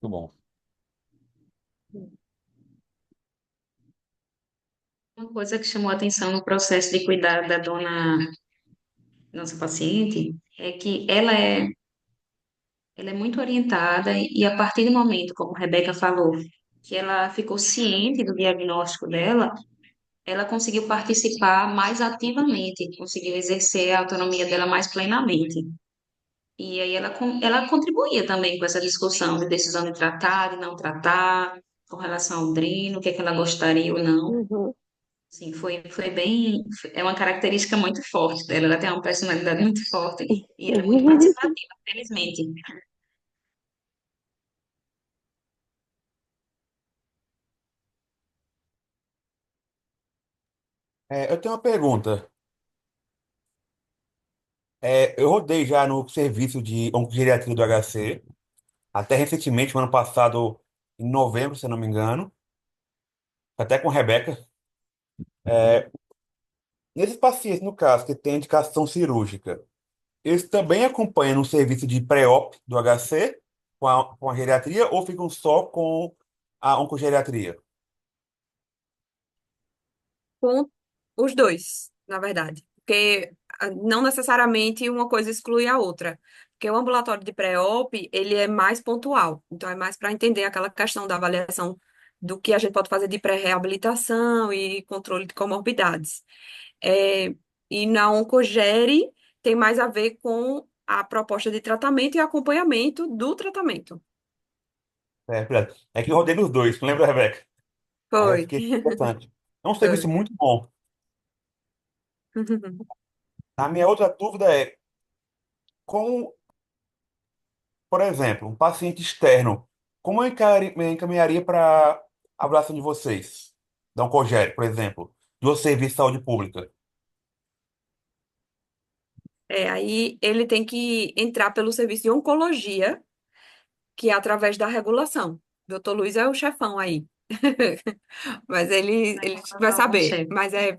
Muito bom. Uma coisa que chamou a atenção no processo de cuidar da nossa paciente, é que ela é muito orientada e a partir do momento, como a Rebeca falou, que ela ficou ciente do diagnóstico dela, ela conseguiu participar mais ativamente, conseguiu exercer a autonomia dela mais plenamente. E aí ela contribuía também com essa discussão de decisão de tratar, de não tratar, com relação ao Drino, o que é que ela gostaria ou não. Uhum. Sim, foi bem. É uma característica muito forte dela. Ela tem uma personalidade muito forte e ela é muito participativa, felizmente. Eu tenho uma pergunta. Eu rodei já no serviço de oncogeriatria do HC, até recentemente, no ano passado, em novembro, se eu não me engano, até com a Rebeca. É, nesses pacientes, no caso, que tem indicação cirúrgica, eles também acompanham no serviço de pré-op do HC, com a geriatria, ou ficam só com a oncogeriatria? Com os dois, na verdade. Porque não necessariamente uma coisa exclui a outra. Porque o ambulatório de pré-op, ele é mais pontual. Então, é mais para entender aquela questão da avaliação do que a gente pode fazer de pré-reabilitação e controle de comorbidades. É, e na Oncogere, tem mais a ver com a proposta de tratamento e acompanhamento do tratamento. Verdade. É que eu rodei nos dois, não lembra, Rebeca? Aí eu Foi. fiquei interessante. É um serviço Foi. muito bom. A minha outra dúvida é, como, por exemplo, um paciente externo, como eu me encaminharia para a avaliação de vocês? Da Oncogere, por exemplo, do serviço de saúde pública. Aí ele tem que entrar pelo serviço de oncologia, que é através da regulação. Doutor Luiz é o chefão aí. Mas ele, Vai ele vai contratar algum saber. chefe.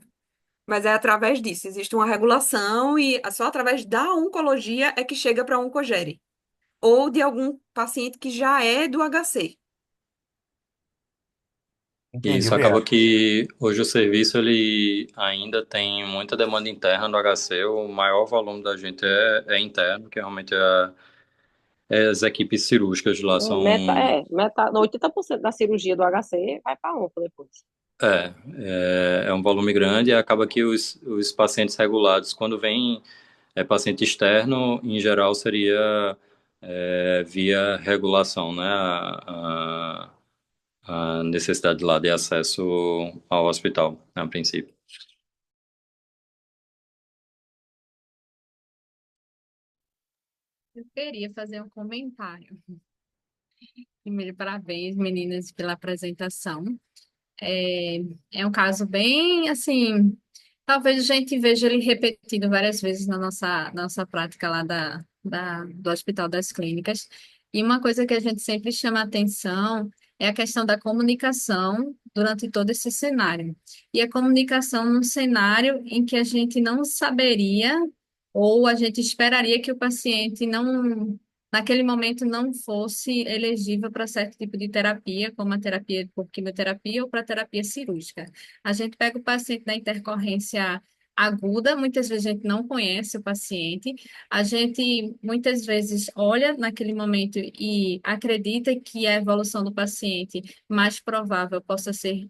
Mas é através disso. Existe uma regulação e só através da oncologia é que chega para a oncogere. Ou de algum paciente que já é do HC. E Entendi, isso acaba obrigado. que hoje o serviço ele ainda tem muita demanda interna do HC, o maior volume da gente é interno, que realmente é as equipes cirúrgicas de lá são Metade, 80% da cirurgia do HC vai para onco depois. é um volume grande e acaba que os pacientes regulados, quando vem paciente externo, em geral seria via regulação, né? A necessidade lá de acesso ao hospital, a princípio. Eu queria fazer um comentário. Primeiro, parabéns, meninas, pela apresentação. É, é um caso bem, assim, talvez a gente veja ele repetido várias vezes na nossa prática lá do Hospital das Clínicas. E uma coisa que a gente sempre chama atenção é a questão da comunicação durante todo esse cenário. E a comunicação num cenário em que a gente não saberia ou a gente esperaria que o paciente não naquele momento não fosse elegível para certo tipo de terapia, como a terapia por quimioterapia ou para terapia cirúrgica. A gente pega o paciente da intercorrência aguda, muitas vezes a gente não conhece o paciente, a gente muitas vezes olha naquele momento e acredita que a evolução do paciente mais provável possa ser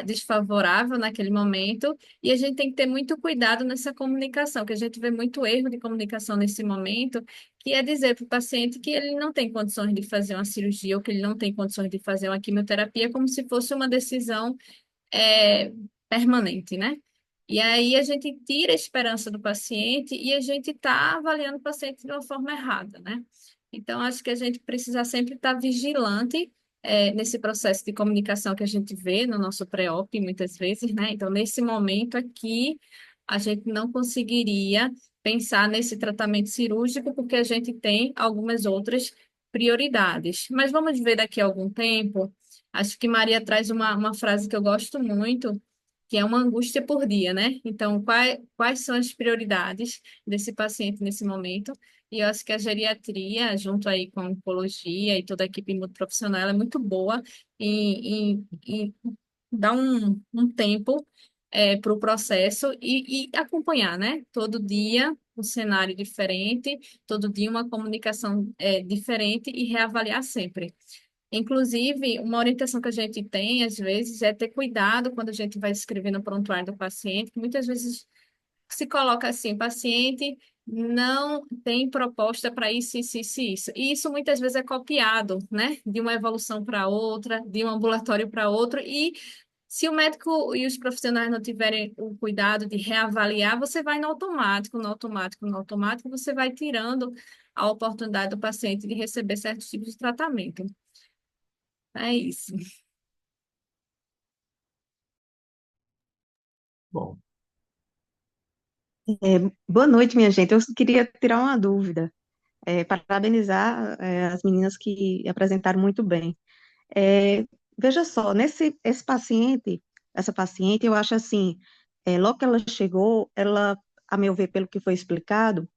desfavorável naquele momento, e a gente tem que ter muito cuidado nessa comunicação, que a gente vê muito erro de comunicação nesse momento, que é dizer para o paciente que ele não tem condições de fazer uma cirurgia ou que ele não tem condições de fazer uma quimioterapia, como se fosse uma decisão é, permanente, né? E aí a gente tira a esperança do paciente e a gente está avaliando o paciente de uma forma errada, né? Então, acho que a gente precisa sempre estar vigilante nesse processo de comunicação que a gente vê no nosso pré-op, muitas vezes, né? Então, nesse momento aqui, a gente não conseguiria pensar nesse tratamento cirúrgico porque a gente tem algumas outras prioridades. Mas vamos ver daqui a algum tempo. Acho que Maria traz uma frase que eu gosto muito, que é uma angústia por dia, né? Então, quais são as prioridades desse paciente nesse momento? E eu acho que a geriatria, junto aí com a oncologia e toda a equipe multiprofissional, ela é muito boa em dar um tempo para o processo e acompanhar, né? Todo dia um cenário diferente, todo dia uma comunicação diferente e reavaliar sempre. Inclusive, uma orientação que a gente tem, às vezes, é ter cuidado quando a gente vai escrever no prontuário do paciente, que muitas vezes se coloca assim, paciente não tem proposta para isso, isso, isso, isso. E isso muitas vezes é copiado, né? De uma evolução para outra, de um ambulatório para outro, e se o médico e os profissionais não tiverem o cuidado de reavaliar, você vai no automático, no automático, no automático, você vai tirando a oportunidade do paciente de receber certos tipos de tratamento. É isso. Bom, Boa noite, minha gente. Eu queria tirar uma dúvida. Parabenizar, as meninas que apresentaram muito bem. É, Veja só, essa paciente, eu acho assim, logo que ela chegou, ela, a meu ver, pelo que foi explicado,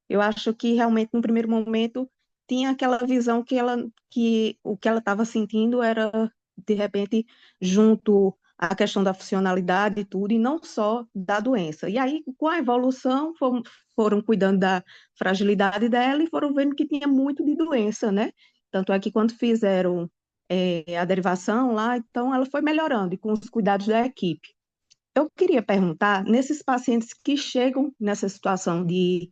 eu acho que realmente no primeiro momento tinha aquela visão que o que ela estava sentindo era de repente junto à questão da funcionalidade e tudo, e não só da doença. E aí, com a evolução, foram cuidando da fragilidade dela e foram vendo que tinha muito de doença, né? Tanto é que quando fizeram a derivação lá, então ela foi melhorando e com os cuidados da equipe. Eu queria perguntar, nesses pacientes que chegam nessa situação de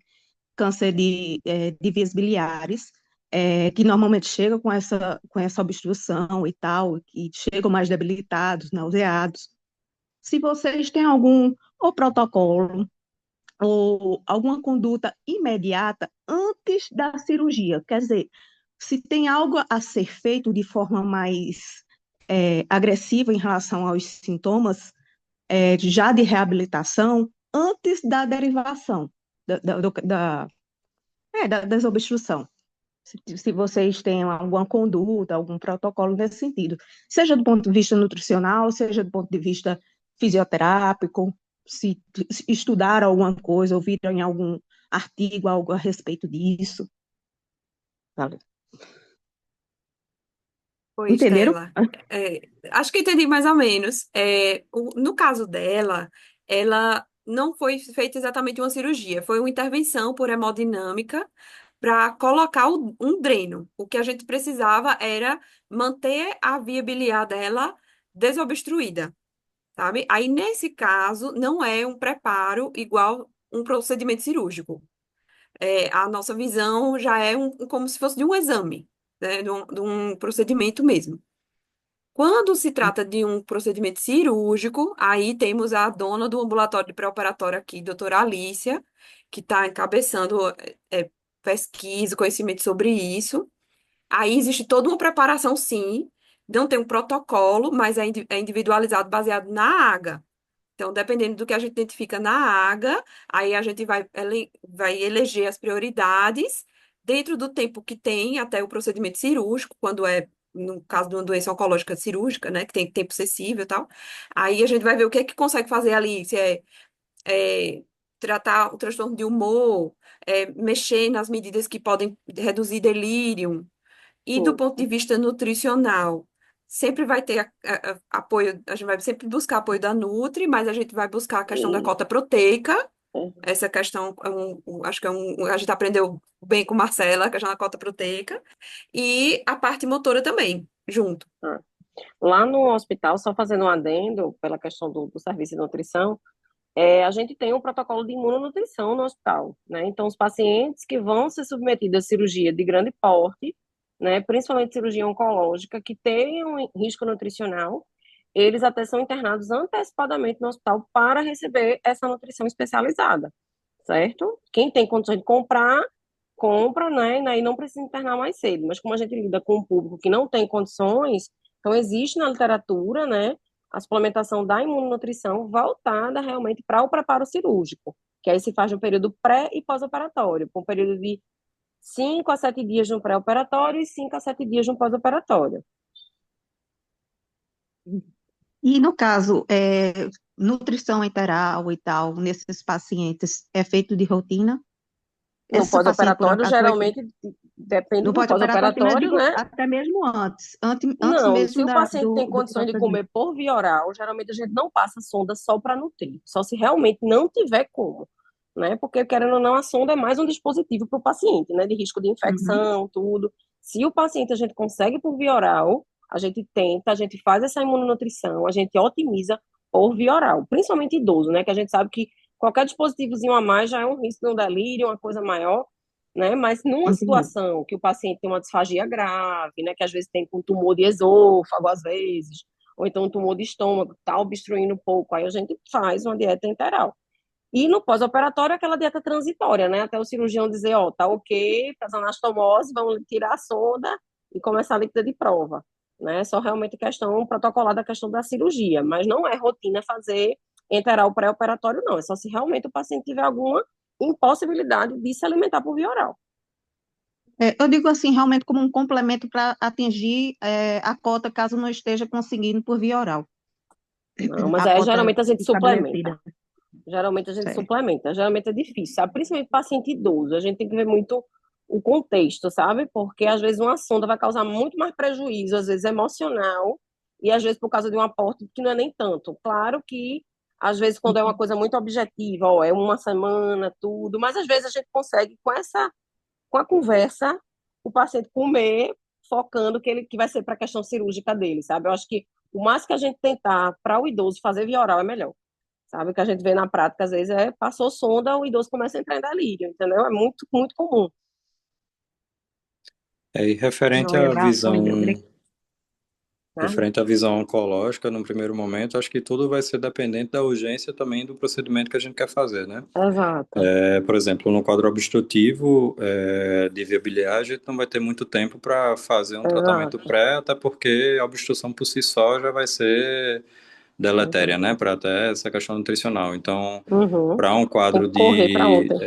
câncer de vias biliares, que normalmente chegam com essa obstrução e tal, e chegam mais debilitados, nauseados. Se vocês têm algum ou protocolo ou alguma conduta imediata antes da cirurgia, quer dizer, se tem algo a ser feito de forma mais agressiva em relação aos sintomas já de reabilitação antes da derivação, da desobstrução. Se vocês têm alguma conduta, algum protocolo nesse sentido, seja do ponto de vista nutricional, seja do ponto de vista fisioterápico, se estudaram alguma coisa, ouviram em algum artigo algo a respeito disso. Valeu. Oi, Entenderam? Estela. Acho que entendi mais ou menos. No caso dela, ela não foi feita exatamente uma cirurgia, foi uma intervenção por hemodinâmica para colocar um dreno. O que a gente precisava era manter a via biliar dela desobstruída, sabe? Aí, nesse caso, não é um preparo igual um procedimento cirúrgico. A nossa visão já é como se fosse de um exame, né? De um procedimento mesmo. Quando se trata de um procedimento cirúrgico, aí temos a dona do ambulatório de pré-operatório aqui, doutora Alícia, que está encabeçando pesquisa, conhecimento sobre isso. Aí existe toda uma preparação, sim. Não tem um protocolo, mas é individualizado, baseado na AGA. Então, dependendo do que a gente identifica na AGA, aí a gente vai eleger as prioridades dentro do tempo que tem até o procedimento cirúrgico, quando é, no caso de uma doença oncológica cirúrgica, né, que tem tempo acessível e tal. Aí a gente vai ver o que é que consegue fazer ali, se é tratar o transtorno de humor, mexer nas medidas que podem reduzir delírio, e do Sim. ponto de vista nutricional, sempre vai ter apoio, a gente vai sempre buscar apoio da Nutri, mas a gente vai buscar a questão da E, cota proteica. é, Essa questão, acho que a gente aprendeu bem com Marcela, a questão da cota proteica, e a parte motora também, junto. ah. Lá no hospital, só fazendo um adendo pela questão do serviço de nutrição, a gente tem um protocolo de imunonutrição no hospital, né? Então, os pacientes que vão ser submetidos a cirurgia de grande porte, né, principalmente cirurgia oncológica, que tenham risco nutricional, eles até são internados antecipadamente no hospital para receber essa nutrição especializada, certo? Quem tem condições de comprar, compra, né? E aí não precisa internar mais cedo. Mas como a gente lida com um público que não tem condições, então existe na literatura, né? A suplementação da imunonutrição voltada realmente para o preparo cirúrgico, que aí se faz no período pré e pós-operatório, com um período de 5 a 7 dias no pré-operatório e 5 a 7 dias no pós-operatório. E no caso, nutrição enteral e tal, nesses pacientes, é feito de rotina? No Essa paciente, por pós-operatório, acaso, foi feita geralmente, depende no do pós-operatório, mas eu pós-operatório, digo né? até mesmo antes Não, se mesmo o paciente tem do condições de procedimento. comer por via oral, geralmente a gente não passa sonda só para nutrir, só se realmente não tiver como, né? Porque, querendo ou não, a sonda é mais um dispositivo para o paciente, né? De risco de Uhum. infecção, tudo. Se o paciente a gente consegue por via oral, a gente tenta, a gente faz essa imunonutrição, a gente otimiza por via oral, principalmente idoso, né? Que a gente sabe que qualquer dispositivozinho a mais já é um risco de um delírio, uma coisa maior, né? Mas numa Entendi. situação que o paciente tem uma disfagia grave, né? Que às vezes tem um tumor de esôfago, às vezes, ou então um tumor de estômago, está obstruindo um pouco, aí a gente faz uma dieta enteral. E no pós-operatório, aquela dieta transitória, né? Até o cirurgião dizer, ó, tá ok, faz anastomose, vamos tirar a sonda e começar a líquida de prova, né? Só realmente questão protocolar da questão da cirurgia, mas não é rotina fazer enteral pré-operatório, não. É só se realmente o paciente tiver alguma impossibilidade de se alimentar por via oral. Eu digo assim, realmente como um complemento para atingir a cota, caso não esteja conseguindo por via oral, Não, mas a aí cota geralmente a gente suplementa. estabelecida. Geralmente a gente Certo. suplementa. Geralmente é difícil, sabe? Principalmente paciente idoso. A gente tem que ver muito o contexto, sabe? Porque às vezes uma sonda vai causar muito mais prejuízo, às vezes emocional, e às vezes por causa de um aporte que não é nem tanto. Claro que às vezes quando é uma coisa muito objetiva, ó, é uma semana, tudo, mas às vezes a gente consegue com a conversa, o paciente comer focando que vai ser para a questão cirúrgica dele, sabe? Eu acho que o mais que a gente tentar para o idoso fazer via oral é melhor. Sabe? O que a gente vê na prática, às vezes, passou sonda, o idoso começa a entrar em delírio, entendeu? É muito, muito comum. E referente Joia, à amiga. visão, Né? referente à visão oncológica, no primeiro momento, acho que tudo vai ser dependente da urgência também do procedimento que a gente quer fazer, né? Exato, Por exemplo, no quadro obstrutivo de via biliar, a gente não vai ter muito tempo para fazer um tratamento exato. pré, até porque a obstrução por si só já vai ser deletéria, né? Para até essa questão nutricional. Então, Uhum. para um Tem quadro que correr para de ontem.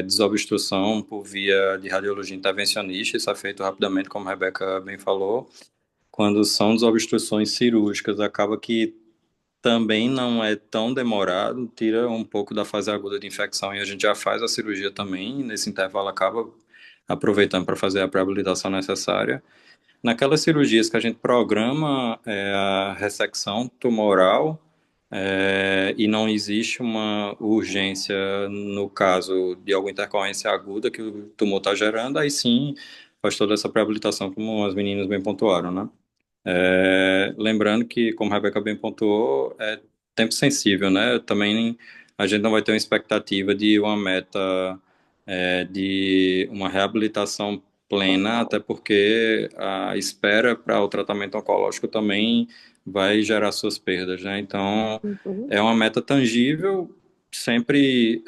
desobstrução por via de radiologia intervencionista, isso é feito rapidamente, como a Rebeca bem falou. Quando são desobstruções cirúrgicas, acaba que também não é tão demorado, tira um pouco da fase aguda de infecção e a gente já faz a cirurgia também, nesse intervalo acaba aproveitando para fazer a pré-habilitação necessária. Naquelas cirurgias que a gente programa a ressecção tumoral e não existe uma urgência no caso de alguma intercorrência aguda que o tumor está gerando, aí sim faz toda essa pré-habilitação, como as meninas bem pontuaram, né? Lembrando que, como a Rebeca bem pontuou, é tempo sensível, né? Também a gente não vai ter uma expectativa de uma meta de uma reabilitação plena, até porque a espera para o tratamento oncológico também vai gerar suas perdas, né? Então, Uhum. é uma meta tangível, sempre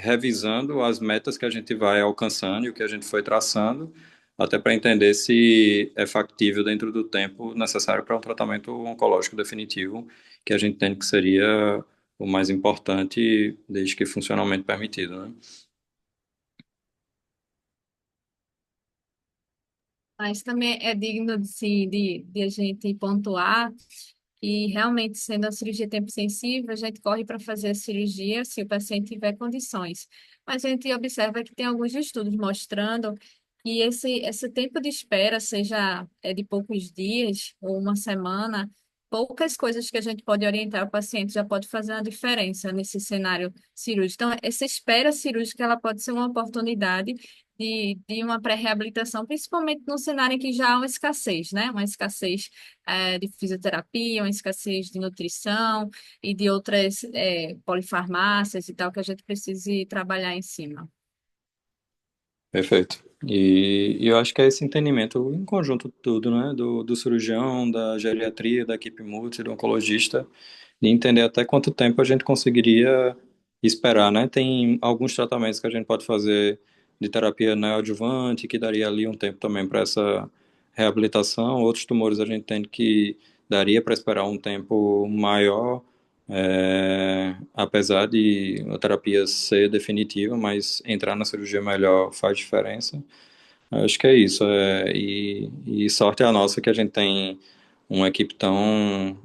revisando as metas que a gente vai alcançando e o que a gente foi traçando, até para entender se é factível dentro do tempo necessário para um tratamento oncológico definitivo, que a gente entende que seria o mais importante, desde que funcionalmente permitido, né? Mas também é digno de a gente pontuar que realmente, sendo a cirurgia tempo sensível, a gente corre para fazer a cirurgia se o paciente tiver condições. Mas a gente observa que tem alguns estudos mostrando que esse tempo de espera, seja de poucos dias ou uma semana, poucas coisas que a gente pode orientar o paciente já pode fazer uma diferença nesse cenário cirúrgico. Então, essa espera cirúrgica, ela pode ser uma oportunidade de uma pré-reabilitação, principalmente num cenário em que já há uma escassez, né? Uma escassez de fisioterapia, uma escassez de nutrição e de outras polifarmácias e tal que a gente precise trabalhar em cima. Perfeito. E eu acho que é esse entendimento em conjunto tudo, né? Do cirurgião, da geriatria, da equipe multi, do oncologista, de entender até quanto tempo a gente conseguiria esperar, né? Tem alguns tratamentos que a gente pode fazer de terapia neoadjuvante, que daria ali um tempo também para essa reabilitação. Outros tumores a gente entende que daria para esperar um tempo maior, apesar de a terapia ser definitiva, mas entrar na cirurgia melhor faz diferença. Acho que é isso. E sorte é a nossa que a gente tem uma equipe tão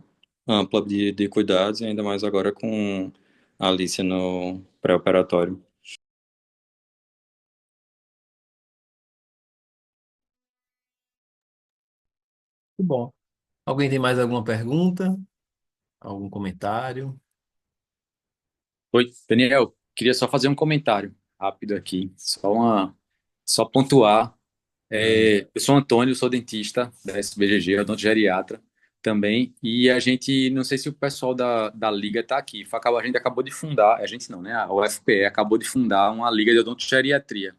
ampla de cuidados, e ainda mais agora com a Alice no pré-operatório. Muito bom. Alguém tem mais alguma pergunta? Algum comentário? Oi, Daniel, queria só fazer um comentário rápido aqui, só pontuar. Eu sou Antônio, sou dentista da SBGG, odontogeriatra também, e a gente, não sei se o pessoal da Liga está aqui, a gente acabou de fundar, a gente não, né? A UFPE acabou de fundar uma Liga de Odontogeriatria.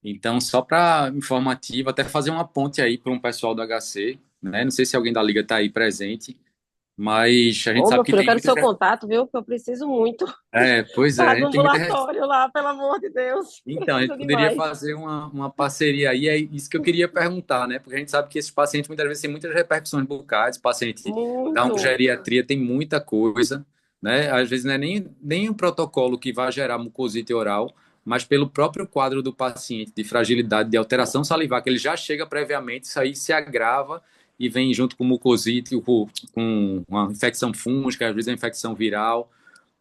Então, só para informativo, até fazer uma ponte aí para um pessoal do HC, né? Não sei se alguém da Liga está aí presente, mas a gente Ô, meu sabe que filho, eu tem quero muitas. seu contato, viu? Porque eu preciso muito Pois é, tá a no gente tem muitas. ambulatório lá, pelo amor de Deus. Então, a gente Preciso poderia demais. fazer uma parceria aí, é isso que eu queria perguntar, né? Porque a gente sabe que esses pacientes muitas vezes têm muitas repercussões bucais, paciente da Muito. oncogeriatria tem muita coisa, né? Às vezes não é nem um protocolo que vai gerar mucosite oral, mas pelo próprio quadro do paciente de fragilidade, de alteração salivar, que ele já chega previamente, isso aí se agrava e vem junto com mucosite, com uma infecção fúngica, às vezes é infecção viral.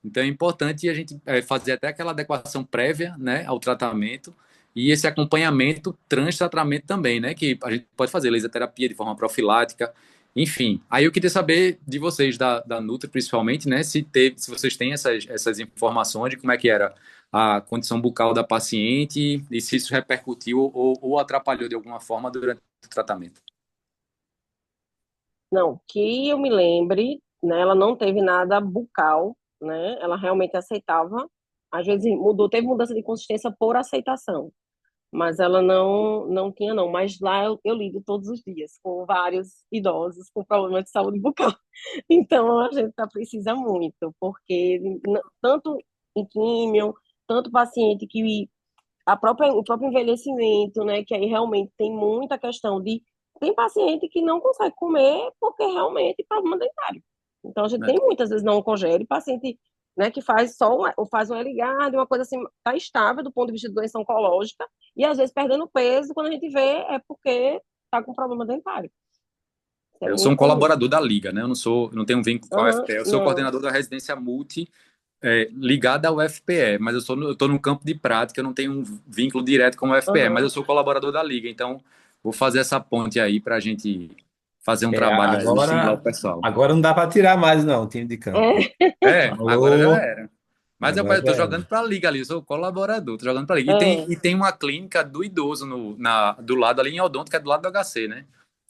Então é importante a gente fazer até aquela adequação prévia, né, ao tratamento e esse acompanhamento trans-tratamento também, né, que a gente pode fazer laser terapia de forma profilática, enfim. Aí eu queria saber de vocês da Nutri principalmente, né, se vocês têm essas informações de como é que era a condição bucal da paciente e se isso repercutiu ou atrapalhou de alguma forma durante o tratamento. Não, que eu me lembre, né? Ela não teve nada bucal, né? Ela realmente aceitava. Às vezes mudou, teve mudança de consistência por aceitação, mas ela não tinha não. Mas lá eu lido todos os dias com vários idosos com problemas de saúde bucal. Então a gente precisa muito, porque tanto em químio, tanto paciente que o próprio envelhecimento, né? Que aí realmente tem muita questão de. Tem paciente que não consegue comer porque realmente é problema dentário. Então a gente Né? tem muitas vezes não congere, paciente, né, que faz só ou faz um ligado, uma coisa assim, tá estável do ponto de vista de doença oncológica, e às vezes perdendo peso, quando a gente vê, é porque tá com problema dentário. Isso é Eu sou muito um comum. colaborador da Liga, né? Eu não tenho um vínculo com a Aham, UFPE, eu sou não. coordenador da residência multi ligada ao UFPE, mas eu estou no campo de prática, eu não tenho um vínculo direto com o UFPE, mas Aham. eu sou colaborador da Liga, então vou fazer essa ponte aí para a gente fazer um É, trabalho aí, estimular o agora, pessoal. agora não dá para tirar mais, não, o time de campo. É, Agora já Falou, era. Mas eu agora já estou era. jogando para a Liga ali, eu sou colaborador, estou jogando para a Liga. é. E tem uma clínica do idoso do lado ali em Odonto, que é do lado do HC, né?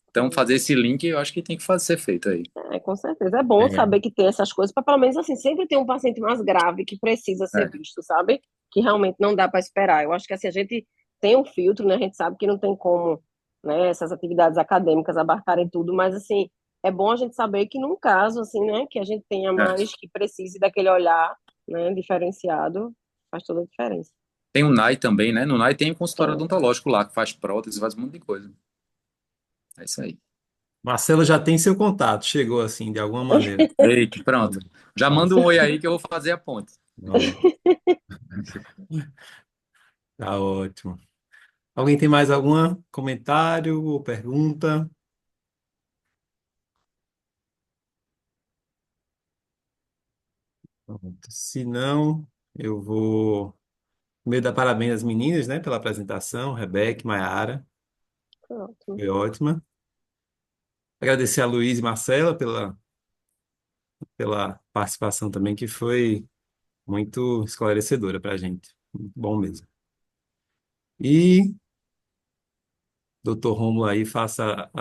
Então, fazer esse link eu acho que tem que ser feito aí. Com certeza. É bom É, saber que tem essas coisas, para pelo menos assim, sempre tem um paciente mais grave que precisa ser É. visto, sabe? Que realmente não dá para esperar. Eu acho que assim, a gente tem um filtro, né? A gente sabe que não tem como, né, essas atividades acadêmicas abarcarem tudo, mas assim, é bom a gente saber que num caso, assim, né, que a gente tenha É. mais que precise daquele olhar, né, diferenciado, faz toda a diferença. Tem o NAI também, né? No NAI tem um consultório Tem. odontológico lá, que faz prótese, faz um monte de coisa. É isso aí. Marcelo já tem seu contato, chegou assim, de alguma maneira. Eita, pronto. Já manda um oi aí que eu vou fazer a ponte. Ó, tá ótimo. Alguém tem mais algum comentário ou pergunta? Pronto. Se não, eu vou primeiro dar parabéns às meninas, né, pela apresentação, Rebeca, e Maiara, Pronto. foi ótima. Agradecer a Luiz e Marcela pela participação também, que foi muito esclarecedora para a gente. Muito bom mesmo. E doutor Rômulo aí, faça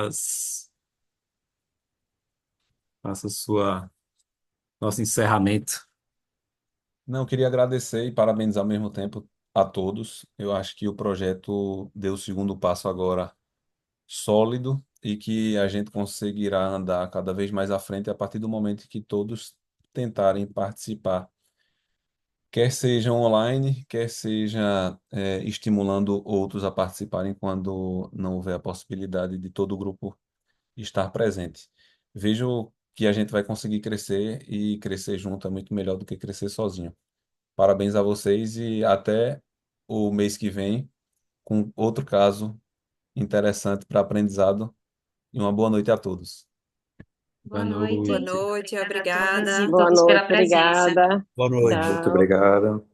nosso encerramento. Não, queria agradecer e parabenizar ao mesmo tempo a todos. Eu acho que o projeto deu o segundo passo agora sólido e que a gente conseguirá andar cada vez mais à frente a partir do momento que todos tentarem participar, quer seja online, quer seja estimulando outros a participarem quando não houver a possibilidade de todo o grupo estar presente. Vejo que a gente vai conseguir crescer e crescer junto é muito melhor do que crescer sozinho. Parabéns a vocês e até o mês que vem com outro caso interessante para aprendizado. E uma boa noite a todos. Boa Boa noite. Boa noite. noite, Obrigada a todas e obrigada. Boa todos pela noite, presença. obrigada. Boa noite. Muito Tchau. obrigado.